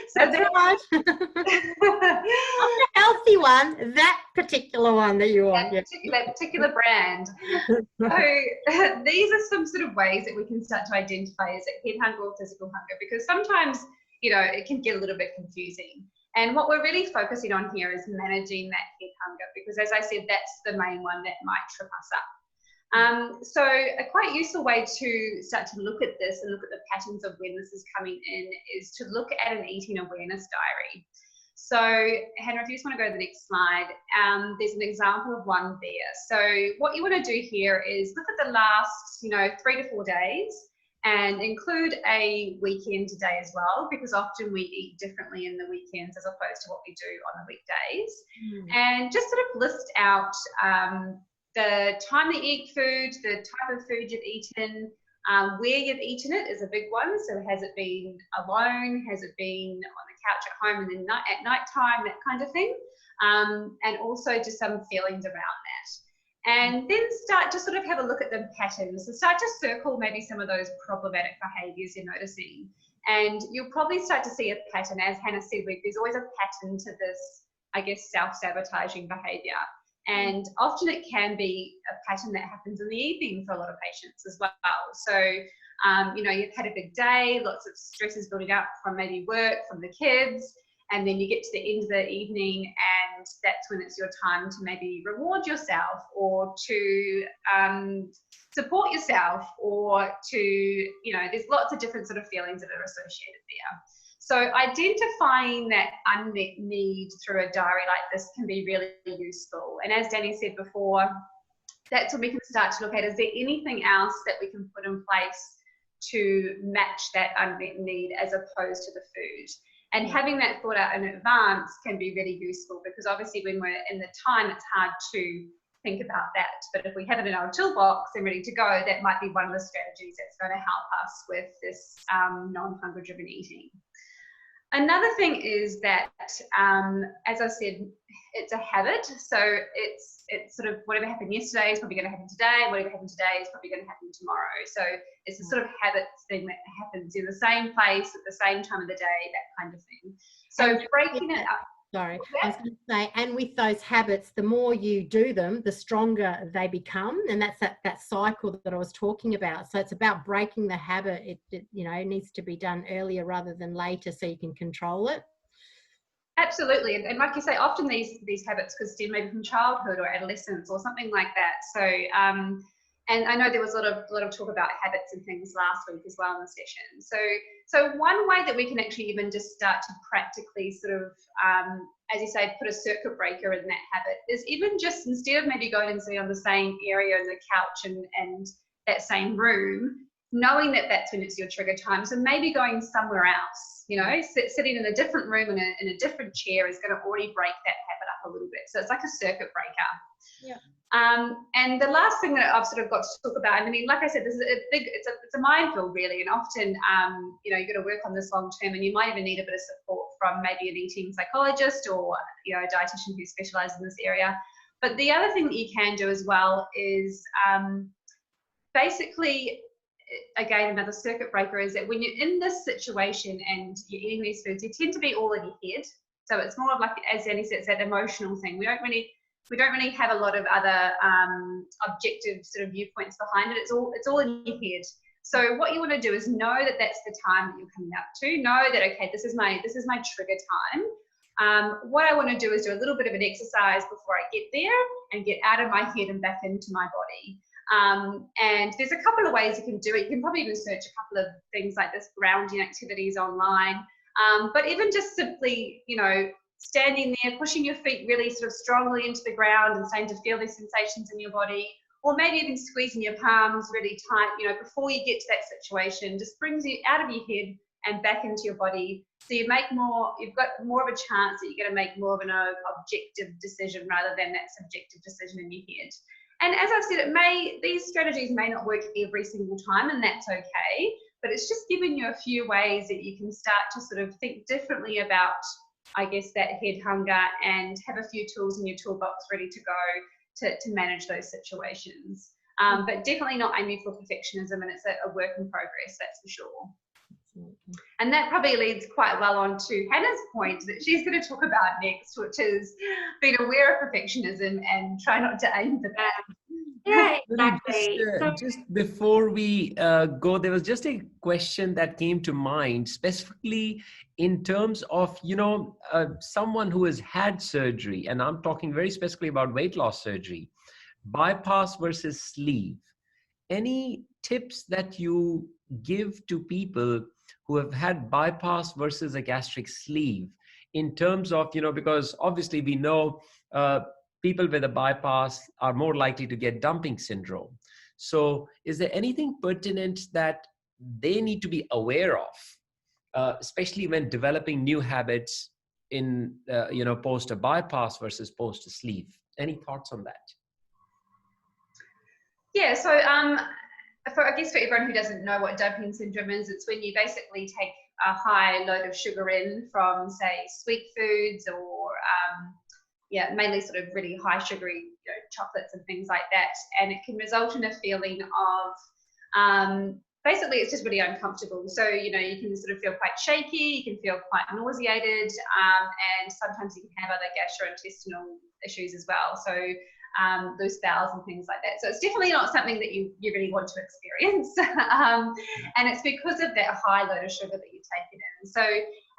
So that's right. Not the healthy one, that particular one that you want. That particular brand. So these are some sort of ways that we can start to identify, is it head hunger or physical hunger? Because sometimes, you know, it can get a little bit confusing. And what we're really focusing on here is managing that head hunger, because as I said, that's the main one that might trip us up. So a quite useful way to start to look at this and look at the patterns of when this is coming in is to look at an eating awareness diary. So Hannah, if you just want to go to the next slide, there's an example of one there. So what you want to do here is look at the last, 3 to 4 days, and include a weekend day as well, because often we eat differently in the weekends as opposed to what we do on the weekdays. And just sort of list out the time that you eat food, the type of food you've eaten, where you've eaten it is a big one. So has it been alone? Has it been on the couch at home and then at night time, that kind of thing. And also just some feelings around that. And then start to sort of have a look at the patterns. So start to circle maybe some of those problematic behaviours you're noticing. And you'll probably start to see a pattern. As Hannah said, there's always a pattern to this, I guess, self-sabotaging behaviour. And often it can be a pattern that happens in the evening for a lot of patients as well. So, you've had a big day, lots of stresses building up from maybe work, from the kids, and then you get to the end of the evening and that's when it's your time to maybe reward yourself or to support yourself or to, there's lots of different sort of feelings that are associated there. So identifying that unmet need through a diary like this can be really useful. And as Dani said before, that's when we can start to look at, is there anything else that we can put in place to match that unmet need as opposed to the food? And having that thought out in advance can be really useful, because obviously when we're in the time, it's hard to think about that. But if we have it in our toolbox and ready to go, that might be one of the strategies that's going to help us with this non-hunger driven eating. Another thing is that, as I said, it's a habit. So it's sort of whatever happened yesterday is probably going to happen today. Whatever happened today is probably going to happen tomorrow. So it's a sort of habit thing that happens in the same place at the same time of the day, that kind of thing. So breaking it up. Sorry, I was going to say, and with those habits, the more you do them, the stronger they become, and that's that cycle that I was talking about. So it's about breaking the habit. It needs to be done earlier rather than later, so you can control it. Absolutely, and like you say, often these habits could stem maybe from childhood or adolescence or something like that. So and I know there was a lot of talk about habits and things last week as well in the session. So one way that we can actually even just start to practically sort of, as you say, put a circuit breaker in that habit is even just, instead of maybe going and sitting on the same area in the couch and that same room, knowing that that's when it's your trigger time. So maybe going somewhere else, sitting in a different room in a different chair is going to already break that habit up a little bit. So it's like a circuit breaker. Yeah. And the last thing that I've sort of got to talk about, I mean, like I said, this is it's a minefield really, and often, you've got to work on this long term, and you might even need a bit of support from maybe an eating psychologist or, a dietitian who specialises in this area. But the other thing that you can do as well is basically, again, another circuit breaker is that when you're in this situation and you're eating these foods, you tend to be all in your head. So it's more of like, as Dani said, it's that emotional thing. We don't really have a lot of other objective sort of viewpoints behind it. It's all in your head. So what you want to do is know that that's the time that you're coming up to. Know that, okay, this is my trigger time. What I want to do is do a little bit of an exercise before I get there and get out of my head and back into my body. And there's a couple of ways you can do it. You can probably even search a couple of things like this, grounding activities online. But even just simply, standing there, pushing your feet really sort of strongly into the ground and starting to feel these sensations in your body, or maybe even squeezing your palms really tight, before you get to that situation, just brings you out of your head and back into your body. So you've got more of a chance that you're going to make more of an objective decision rather than that subjective decision in your head. And as I've said, these strategies may not work every single time, and that's okay, but it's just giving you a few ways that you can start to sort of think differently about I guess, that head hunger and have a few tools in your toolbox ready to go to manage those situations. But definitely not aiming for perfectionism, and it's a work in progress, that's for sure. And that probably leads quite well on to Hannah's point that she's going to talk about next, which is being aware of perfectionism and try not to aim for that. Yeah, exactly. Just before we go, there was just a question that came to mind, specifically in terms of, someone who has had surgery, and I'm talking very specifically about weight loss surgery, bypass versus sleeve. Any tips that you give to people who have had bypass versus a gastric sleeve in terms of, because obviously we know people with a bypass are more likely to get dumping syndrome. So is there anything pertinent that they need to be aware of, especially when developing new habits in, post a bypass versus post a sleeve? Any thoughts on that? Yeah, so I guess for everyone who doesn't know what dumping syndrome is, it's when you basically take a high load of sugar in from, say, sweet foods or mainly sort of really high sugary chocolates and things like that, and it can result in a feeling of basically it's just really uncomfortable. So you can sort of feel quite shaky, you can feel quite nauseated, and sometimes you can have other gastrointestinal issues as well. So loose bowels and things like that. So it's definitely not something that you really want to experience. And it's because of that high load of sugar that you've taken in. So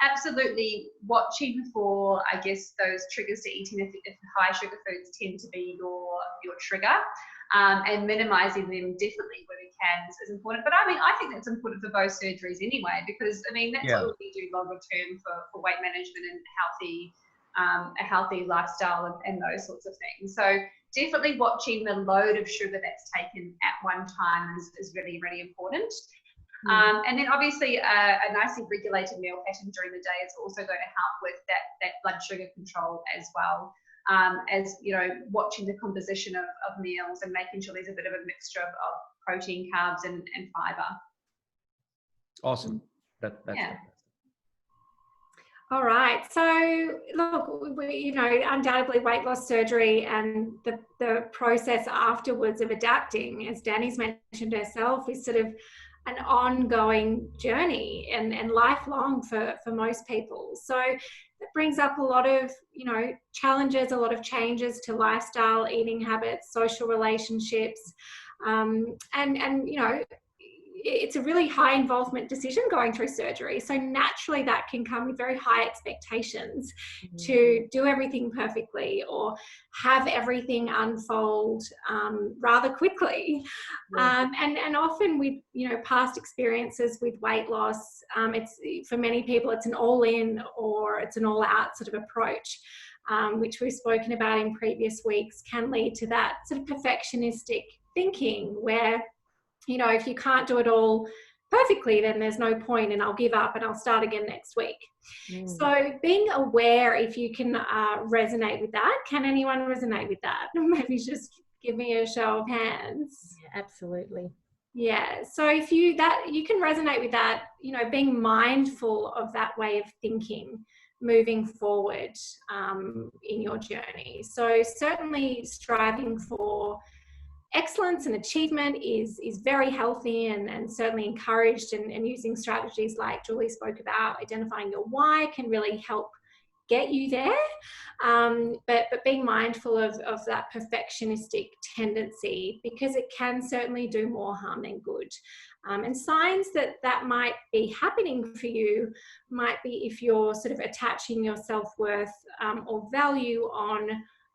absolutely watching for, I guess, those triggers to eating if high sugar foods tend to be your trigger, and minimizing them definitely where we can is important. But I mean, I think that's important for both surgeries anyway, because I mean, that's what we do longer term for weight management and a healthy lifestyle and those sorts of things. So definitely watching the load of sugar that's taken at one time is really, really important. And then obviously a nicely regulated meal pattern during the day is also going to help with that blood sugar control as well, as watching the composition of meals and making sure there's a bit of a mixture of protein, carbs and fiber. Awesome. That's All right. So look, undoubtedly weight loss surgery and the process afterwards of adapting, as Dani's mentioned herself, is sort of an ongoing journey and lifelong for most people. So that brings up a lot of, challenges, a lot of changes to lifestyle, eating habits, social relationships, and it's a really high involvement decision going through surgery. So naturally that can come with very high expectations to do everything perfectly or have everything unfold rather quickly. And often with, past experiences with weight loss, it's for many people, it's an all in or it's an all out sort of approach, which we've spoken about in previous weeks, can lead to that sort of perfectionistic thinking where, if you can't do it all perfectly, then there's no point and I'll give up and I'll start again next week. So being aware if you can resonate with that. Can anyone resonate with that? Maybe just give me a show of hands. Yeah, absolutely. Yeah. So if you can resonate with that, being mindful of that way of thinking moving forward in your journey. So certainly striving for excellence and achievement is very healthy and certainly encouraged, and using strategies like Julie spoke about, identifying your why, can really help get you there. But being mindful of that perfectionistic tendency, because it can certainly do more harm than good. And signs that might be happening for you might be if you're sort of attaching your self-worth or value on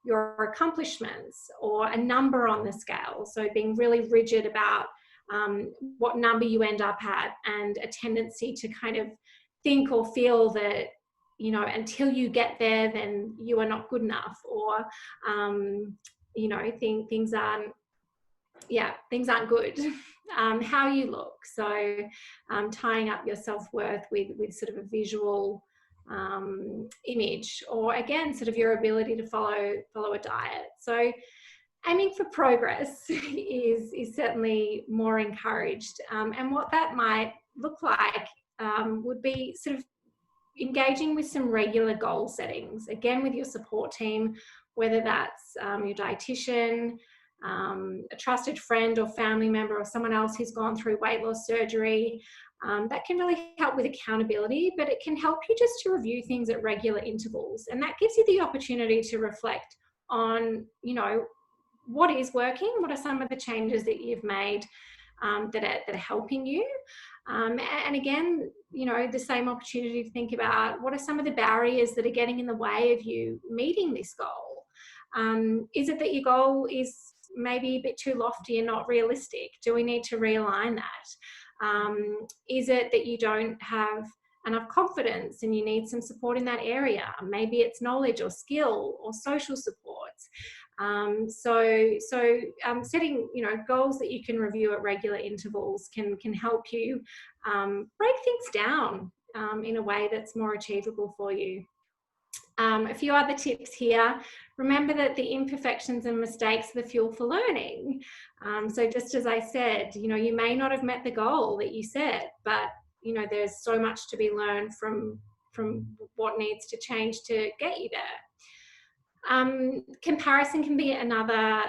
your accomplishments or a number on the scale. So being really rigid about what number you end up at, and a tendency to kind of think or feel that, until you get there, then you are not good enough, or, things aren't good. How you look. So tying up your self-worth with sort of a visual image, or again, sort of your ability to follow a diet. So aiming for progress is certainly more encouraged. And what that might look like would be sort of, engaging with some regular goal settings, again with your support team, whether that's your dietitian, a trusted friend or family member, or someone else who's gone through weight loss surgery. That can really help with accountability, but it can help you just to review things at regular intervals. And that gives you the opportunity to reflect on, you know, what is working, what are some of the changes that you've made that are helping you. And again, you know, the same opportunity to think about what are some of the barriers that are getting in the way of you meeting this goal. Is it that your goal is maybe a bit too lofty and not realistic? Do we need to realign that? Is it that you don't have enough confidence and you need some support in that area? Maybe it's knowledge or skill or social supports. Setting, you know, goals that you can review at regular intervals can help you break things down in a way that's more achievable for you. A few other tips here. Remember that the imperfections and mistakes are the fuel for learning. So just as I said, you know, you may not have met the goal that you set, but, you know, there's so much to be learned from what needs to change to get you there. Comparison can be another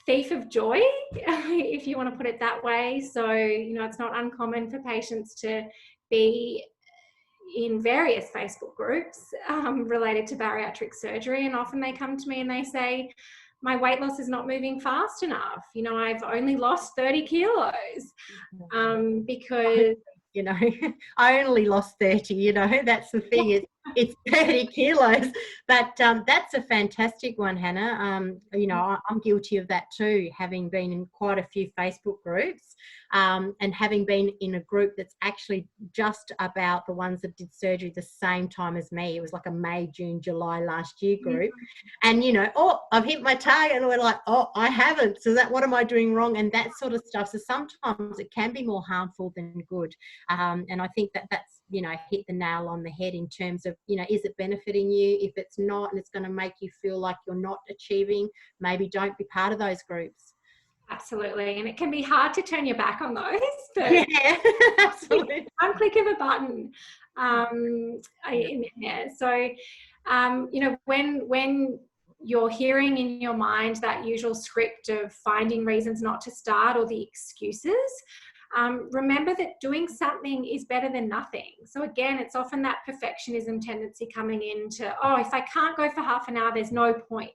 thief of joy, if you want to put it that way. So, you know, it's not uncommon for patients to be in various Facebook groups related to bariatric surgery, and often they come to me and they say, my weight loss is not moving fast enough. You know, I've only lost 30 kilos because, you know, I only lost 30, you know, that's the thing, it's 30 kilos. But that's a fantastic one, Hannah. You know, I'm guilty of that too, having been in quite a few Facebook groups and having been in a group that's actually just about the ones that did surgery the same time as me. It was like a May, June, July last year group. And, you know, oh, I've hit my target. And we're like, oh, I haven't. So what am I doing wrong? And that sort of stuff. So sometimes it can be more harmful than good. And I think that's, you know, hit the nail on the head in terms of, you know, is it benefiting you? If it's not, and it's going to make you feel like you're not achieving, maybe don't be part of those groups. Absolutely. And it can be hard to turn your back on those. But yeah, absolutely. One click of a button in there. So, you know, when you're hearing in your mind that usual script of finding reasons not to start or the excuses, remember that doing something is better than nothing. So again, it's often that perfectionism tendency coming into, oh, if I can't go for half an hour, there's no point.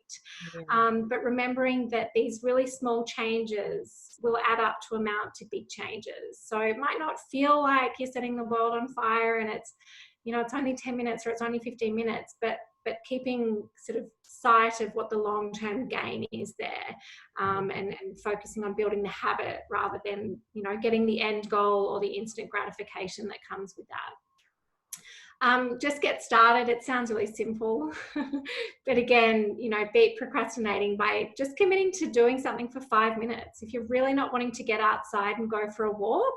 Yeah. But remembering that these really small changes will add up to amount to big changes. So it might not feel like you're setting the world on fire and it's, you know, it's only 10 minutes or it's only 15 minutes, but keeping sort of sight of what the long-term gain is there, and focusing on building the habit rather than, you know, getting the end goal or the instant gratification that comes with that. Just get started. It sounds really simple, but again, you know, beat procrastinating by just committing to doing something for 5 minutes. If you're really not wanting to get outside and go for a walk,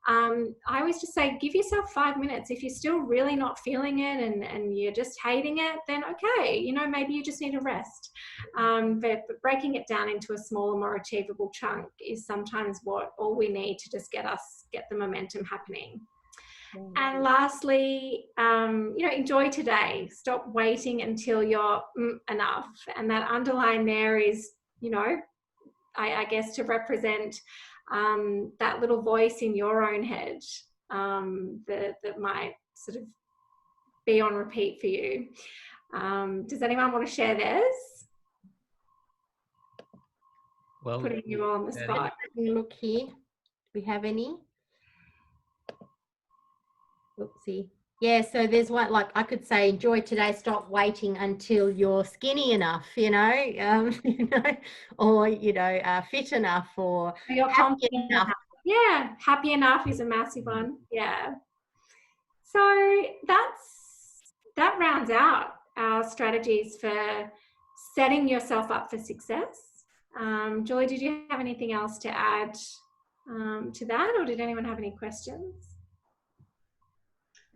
I always just say, give yourself 5 minutes. If you're still really not feeling it and you're just hating it, then okay, you know, maybe you just need a rest. But breaking it down into a smaller, more achievable chunk is sometimes all we need to just get the momentum happening. And lastly, you know, enjoy today. Stop waiting until you're enough. And that underline there is, you know, I guess to represent that little voice in your own head that might sort of be on repeat for you. Does anyone want to share theirs? Well, putting you all on the spot. Look here. Do we have any? Oopsie. Yeah, so there's one, like I could say, enjoy today, stop waiting until you're skinny enough, you know, you know, or, you know, fit enough, or you're happy enough. Yeah, happy enough is a massive one. Yeah. So that rounds out our strategies for setting yourself up for success. Julie, did you have anything else to add to that, or did anyone have any questions?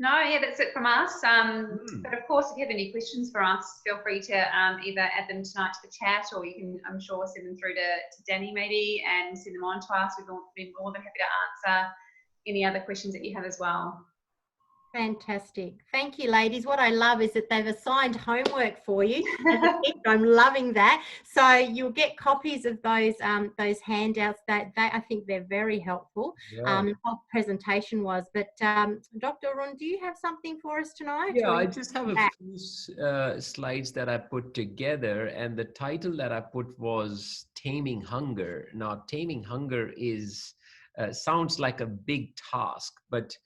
No, yeah, that's it from us. But of course, if you have any questions for us, feel free to either add them tonight to the chat, or you can, I'm sure, send them through to Dani maybe and send them on to us. We'd be more than happy to answer any other questions that you have as well. Fantastic. Thank you, ladies. What I love is that they've assigned homework for you. As a gift. I'm loving that. So you'll get copies of those handouts. That I think they're very helpful. Yeah. Whole presentation was. But Dr. Arun, do you have something for us tonight? Yeah, I just have a few slides that I put together, and the title that I put was Taming Hunger. Now, Taming Hunger is sounds like a big task, but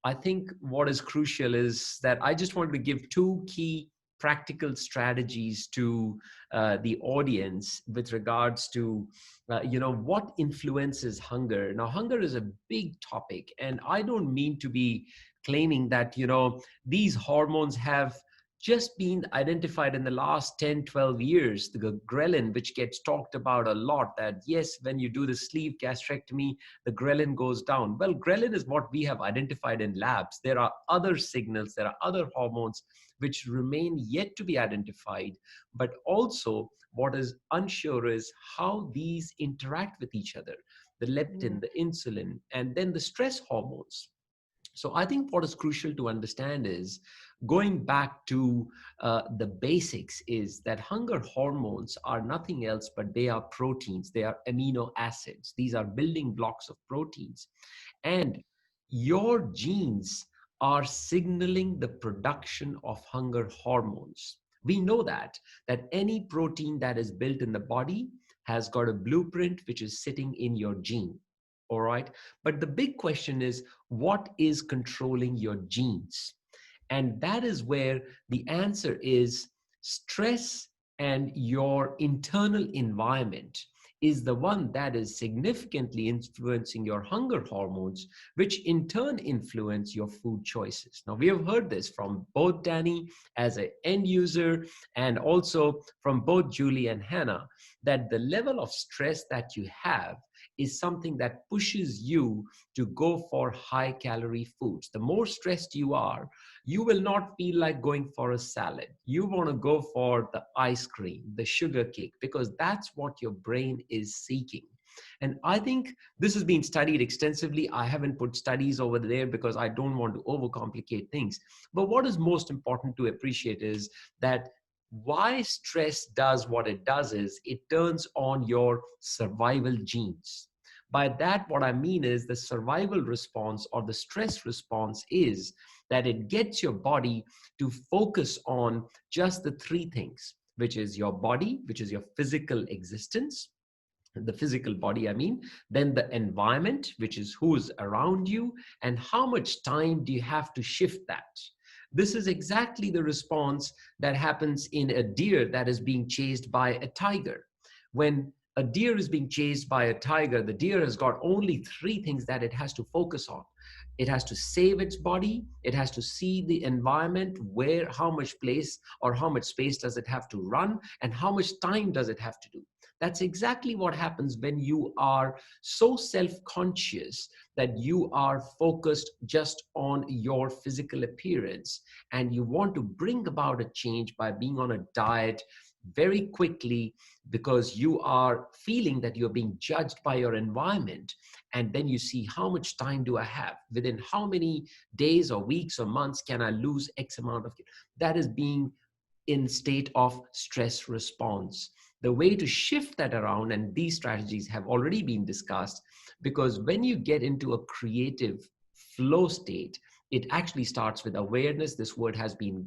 I think what is crucial is that I just wanted to give two key practical strategies to the audience with regards to what influences hunger. Now, hunger is a big topic, and I don't mean to be claiming that these hormones have just been identified in the last 10-12 years. The ghrelin, which gets talked about a lot, that yes, when you do the sleeve gastrectomy, the ghrelin goes down. Well, ghrelin is what we have identified in labs. There are other signals, there are other hormones which remain yet to be identified. But also what is unsure is how these interact with each other, the leptin, the insulin, and then the stress hormones. So I think what is crucial to understand is, going back to the basics, is that hunger hormones are nothing else but they are proteins. They are amino acids. These are building blocks of proteins. And your genes are signaling the production of hunger hormones. We know that any protein that is built in the body has got a blueprint which is sitting in your gene. All right. But the big question is, what is controlling your genes? And that is where the answer is stress, and your internal environment is the one that is significantly influencing your hunger hormones, which in turn influence your food choices. Now, we have heard this from both Dani as an end user and also from both Julie and Hannah, that the level of stress that you have is something that pushes you to go for high calorie foods. The more stressed you are, you will not feel like going for a salad. You want to go for the ice cream, the sugar cake, because that's what your brain is seeking. And I think this has been studied extensively. I haven't put studies over there because I don't want to overcomplicate things. But what is most important to appreciate is that why stress does what it does is it turns on your survival genes. By that, what I mean is the survival response or the stress response is that it gets your body to focus on just the three things, which is your body, which is your physical existence, the physical body, I mean, then the environment, which is who's around you, and how much time do you have to shift that. This is exactly the response that happens in a deer that is being chased by a tiger. When a deer is being chased by a tiger, the deer has got only three things that it has to focus on. It has to save its body. It has to see the environment, where, how much place or how much space does it have to run, and how much time does it have to do. That's exactly what happens when you are so self-conscious that you are focused just on your physical appearance, and you want to bring about a change by being on a diet very quickly because you are feeling that you're being judged by your environment. And then you see, how much time do I have? Within how many days or weeks or months can I lose X amount of? That is being in state of stress response. The way to shift that around, and these strategies have already been discussed, because when you get into a creative flow state, it actually starts with awareness. This word has been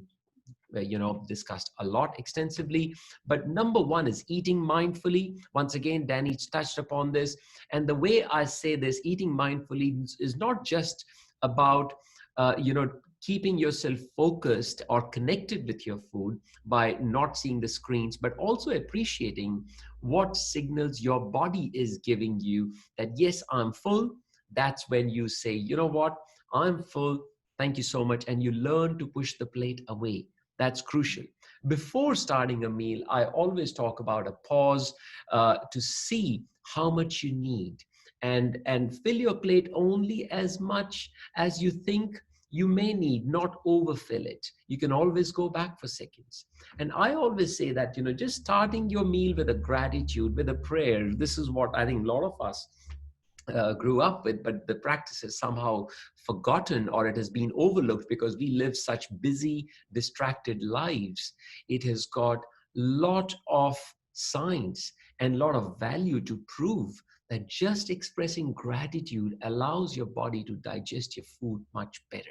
discussed a lot extensively. But number one is eating mindfully. Once again, Dani touched upon this. And the way I say this, eating mindfully, is not just about, keeping yourself focused or connected with your food by not seeing the screens, but also appreciating what signals your body is giving you that, yes, I'm full. That's when you say, you know what, I'm full. Thank you so much. And you learn to push the plate away. That's crucial. Before starting a meal, I always talk about a pause to see how much you need, and fill your plate only as much as you think you may need, not overfill it. You can always go back for seconds. And I always say that, just starting your meal with a gratitude, with a prayer, this is what I think a lot of us grew up with, but the practice is somehow forgotten, or it has been overlooked because we live such busy, distracted lives. It has got a lot of science and a lot of value to prove that just expressing gratitude allows your body to digest your food much better.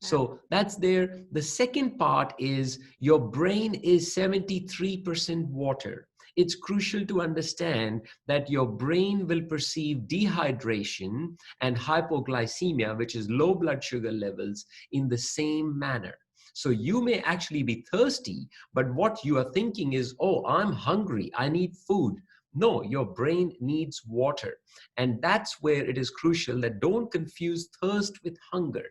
So that's there. The second part is your brain is 73% water. It's crucial to understand that your brain will perceive dehydration and hypoglycemia, which is low blood sugar levels, in the same manner. So you may actually be thirsty, but what you are thinking is, oh, I'm hungry, I need food. No, your brain needs water. And that's where it is crucial that don't confuse thirst with hunger.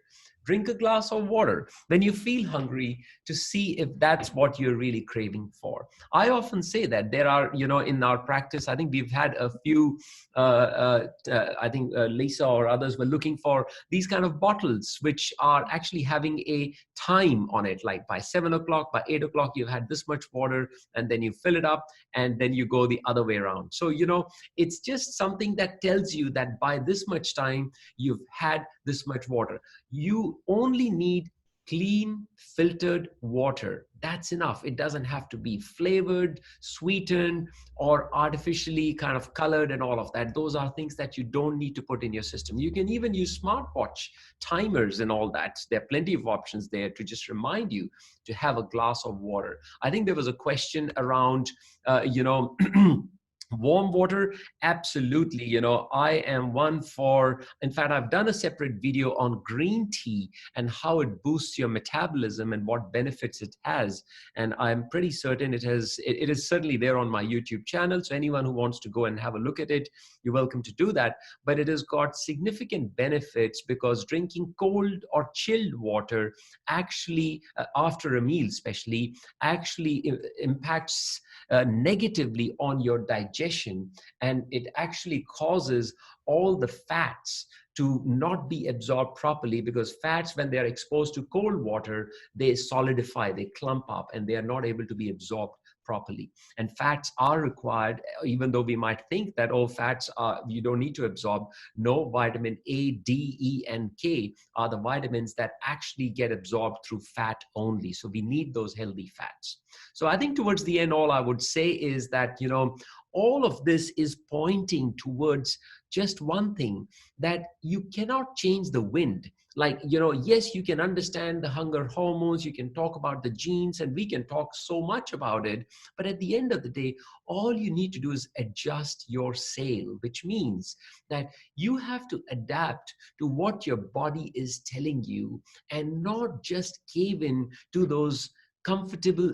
Drink a glass of water when you feel hungry to see if that's what you're really craving for. I often say that there are, in our practice, I think we've had a few, I think Lisa or others were looking for these kind of bottles, which are actually having a time on it, like by 7 o'clock, by 8 o'clock, you've had this much water, and then you fill it up, and then you go the other way around. So, it's just something that tells you that by this much time, you've had this much water. You only need clean, filtered water. That's enough. It doesn't have to be flavored, sweetened, or artificially kind of colored and all of that. Those are things that you don't need to put in your system. You can even use smartwatch timers and all that. There are plenty of options there to just remind you to have a glass of water. I think there was a question around, warm water. Absolutely. I am one for, in fact, I've done a separate video on green tea and how it boosts your metabolism and what benefits it has. And I'm pretty certain it is certainly there on my YouTube channel. So anyone who wants to go and have a look at it, you're welcome to do that. But it has got significant benefits because drinking cold or chilled water actually, after a meal especially, actually impacts negatively on your digestion, and it actually causes all the fats to not be absorbed properly, because fats, when they are exposed to cold water, they solidify, they clump up, and they are not able to be absorbed properly. And fats are required, even though we might think that all fats are, you don't need to absorb. No, vitamin A, D, E, and K are the vitamins that actually get absorbed through fat only. So we need those healthy fats. So I think towards the end, all I would say is that, all of this is pointing towards just one thing, that you cannot change the wind. Like, yes, you can understand the hunger hormones, you can talk about the genes, and we can talk so much about it. But at the end of the day, all you need to do is adjust your sail, which means that you have to adapt to what your body is telling you and not just cave in to those comfortable,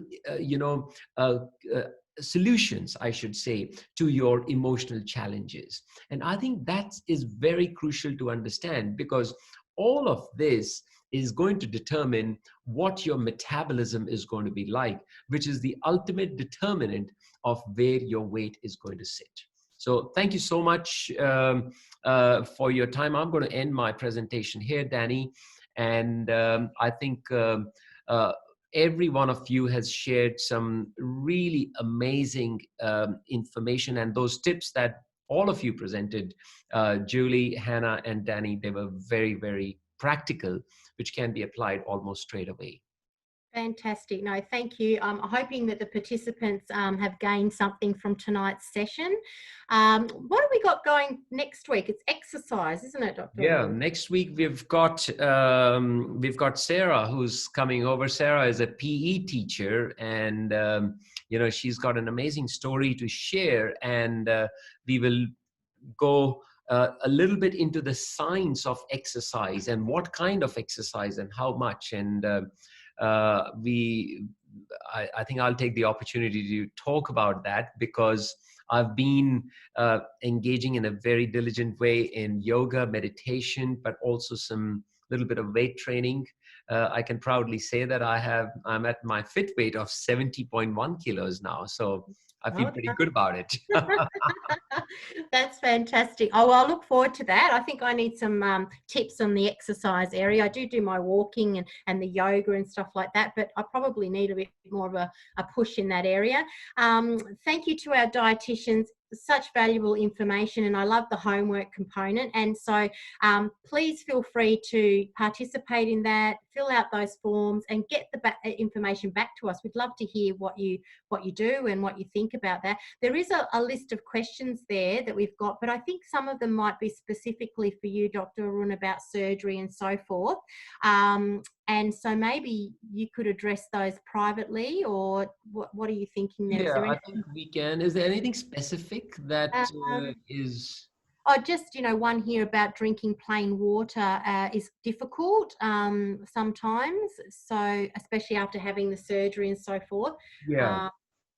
solutions, I should say, to your emotional challenges. And I think that is very crucial to understand, because all of this is going to determine what your metabolism is going to be like, which is the ultimate determinant of where your weight is going to sit. So thank you so much for your time. I'm going to end my presentation here, Dani. And I think every one of you has shared some really amazing information, and those tips that all of you presented, Julie, Hannah, and Dani, they were very, very practical, which can be applied almost straight away. Fantastic. No, thank you. I'm hoping that the participants have gained something from tonight's session. What have we got going next week? It's exercise, isn't it, Dr. Yeah, Arun? next week we've got Sarah who's coming over. Sarah is a PE teacher, and she's got an amazing story to share, and we will go a little bit into the science of exercise and what kind of exercise and how much. And I think I'll take the opportunity to talk about that, because I've been engaging in a very diligent way in yoga, meditation, but also some little bit of weight training. I can proudly say that I'm at my fit weight of 70.1 kilos now. So I feel pretty good about it. That's fantastic. Oh, well, I look forward to that. I think I need some tips on the exercise area. I do my walking and the yoga and stuff like that, but I probably need a bit more of a push in that area. Thank you to our dietitians. Such valuable information, and I love the homework component, and so please feel free to participate in that, fill out those forms and get the information back to us. We'd love to hear what you do and what you think about that. There is a list of questions there that we've got, but I think some of them might be specifically for you, Dr. Arun, about surgery and so forth. And so maybe you could address those privately, or what are you thinking there? Yeah, I think we can. Is there anything specific that is... Oh, just, one here about drinking plain water is difficult sometimes. So especially after having the surgery and so forth. Yeah.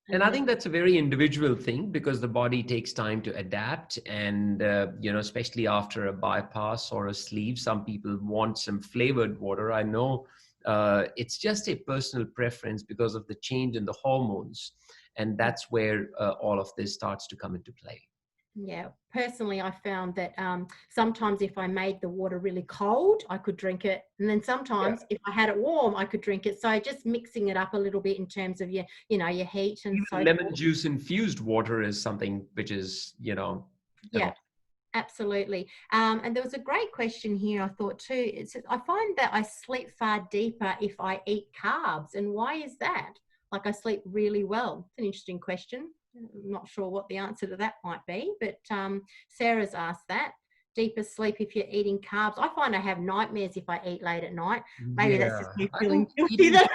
And I think that's a very individual thing, because the body takes time to adapt, and especially after a bypass or a sleeve, some people want some flavored water. I know it's just a personal preference because of the change in the hormones, and that's where all of this starts to come into play. Yeah, personally, I found that sometimes if I made the water really cold, I could drink it. And then sometimes if I had it warm, I could drink it. So just mixing it up a little bit in terms of your heat and even so lemon forth. juice infused water is something which is, Yeah, absolutely. And there was a great question here, I thought too. It says, I find that I sleep far deeper if I eat carbs. And why is that? Like, I sleep really well. It's an interesting question. I'm not sure what the answer to that might be, but Sarah's asked that. Deeper sleep if you're eating carbs. I find I have nightmares if I eat late at night. Maybe that's just me feeling guilty that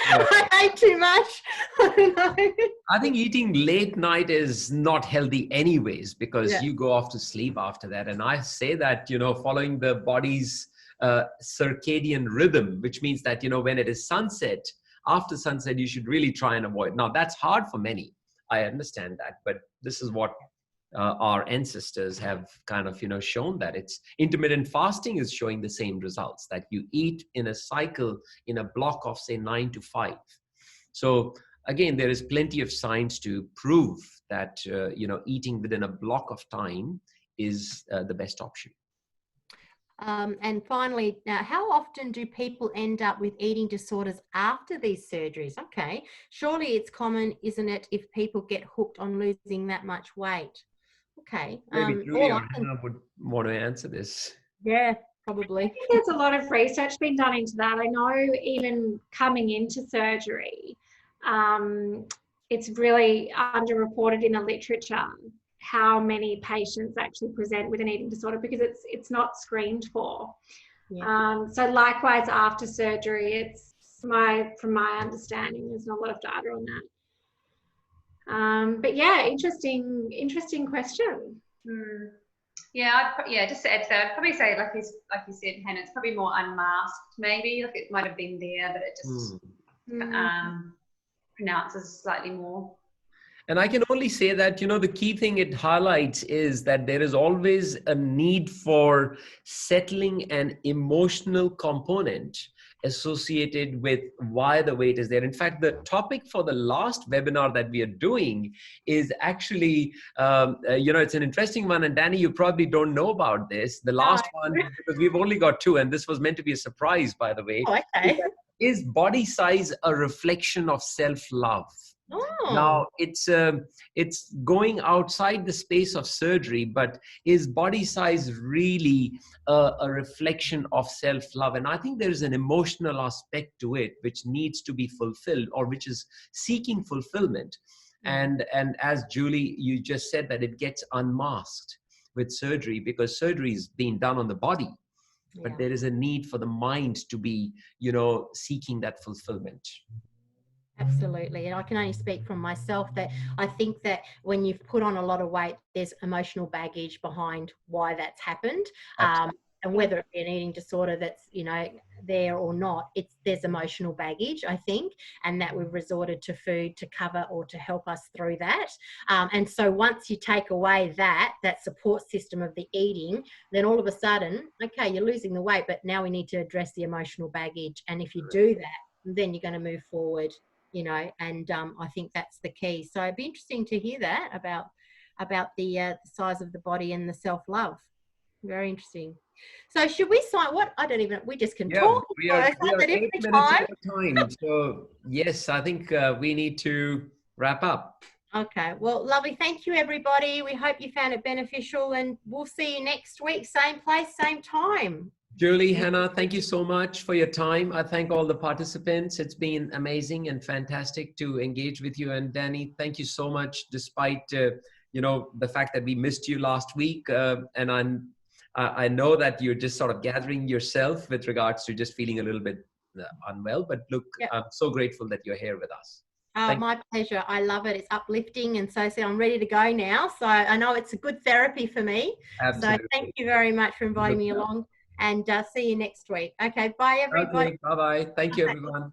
I ate too much. I don't know. I think eating late night is not healthy anyways, because you go off to sleep after that. And I say that, following the body's circadian rhythm, which means that, when it is sunset, after sunset, you should really try and avoid. Now, that's hard for many. I understand that, but this is what our ancestors have kind of, shown, that it's intermittent fasting is showing the same results, that you eat in a cycle in a block of say 9 to 5. So again, there is plenty of science to prove that, eating within a block of time is the best option. And finally, now, how often do people end up with eating disorders after these surgeries? Okay, surely it's common, isn't it, if people get hooked on losing that much weight? Okay. Maybe Julie or Hannah would want to answer this. Yeah, probably. I think there's a lot of research being done into that. I know even coming into surgery, it's really underreported in the literature how many patients actually present with an eating disorder, because it's not screened for. Yeah. So likewise after surgery, it's from my understanding, there's not a lot of data on that. But yeah, interesting question. Yeah, just to add to that, I'd probably say, like you said, Hannah, it's probably more unmasked maybe, like it might have been there, but it just pronounces slightly more. And I can only say that, the key thing it highlights is that there is always a need for settling an emotional component associated with why the weight is there. In fact, the topic for the last webinar that we are doing is actually, it's an interesting one. And Dani, you probably don't know about this. The last one, because we've only got 2, and this was meant to be a surprise, by the way. Oh, okay. Is body size a reflection of self-love? Oh. Now, it's going outside the space of surgery, but is body size really a reflection of self-love? And I think there is an emotional aspect to it which needs to be fulfilled, or which is seeking fulfillment. And as Julie, you just said, that it gets unmasked with surgery, because surgery is being done on the body. But there is a need for the mind to be, seeking that fulfillment. Absolutely. And I can only speak from myself that I think that when you've put on a lot of weight, there's emotional baggage behind why that's happened. And whether it be an eating disorder that's, there or not, there's emotional baggage, I think, and that we've resorted to food to cover or to help us through that. And so once you take away that support system of the eating, then all of a sudden, okay, you're losing the weight, but now we need to address the emotional baggage. And if you do that, then you're going to move forward you know, and I think that's the key. So it'd be interesting to hear that about the size of the body and the self-love. Very interesting. So should we sign? What, I don't even, we just can talk. We are 8 minutes time. over time. So yes, I think we need to wrap up. Okay, well, lovely. Thank you, everybody. We hope you found it beneficial, and we'll see you next week, same place, same time. Julie, Hannah, thank you so much for your time. I thank all the participants. It's been amazing and fantastic to engage with you. And Danny, thank you so much, despite you know, the fact that we missed you last week. And I know that you're just sort of gathering yourself with regards to just feeling a little bit unwell. But look, yep. I'm so grateful that you're here with us. My pleasure. I love it. It's uplifting. And so I'm ready to go now. So I know it's a good therapy for me. Absolutely. So thank you very much for inviting me along, and see you next week. Okay. Bye, everybody. Okay, bye-bye. Thank you, everyone.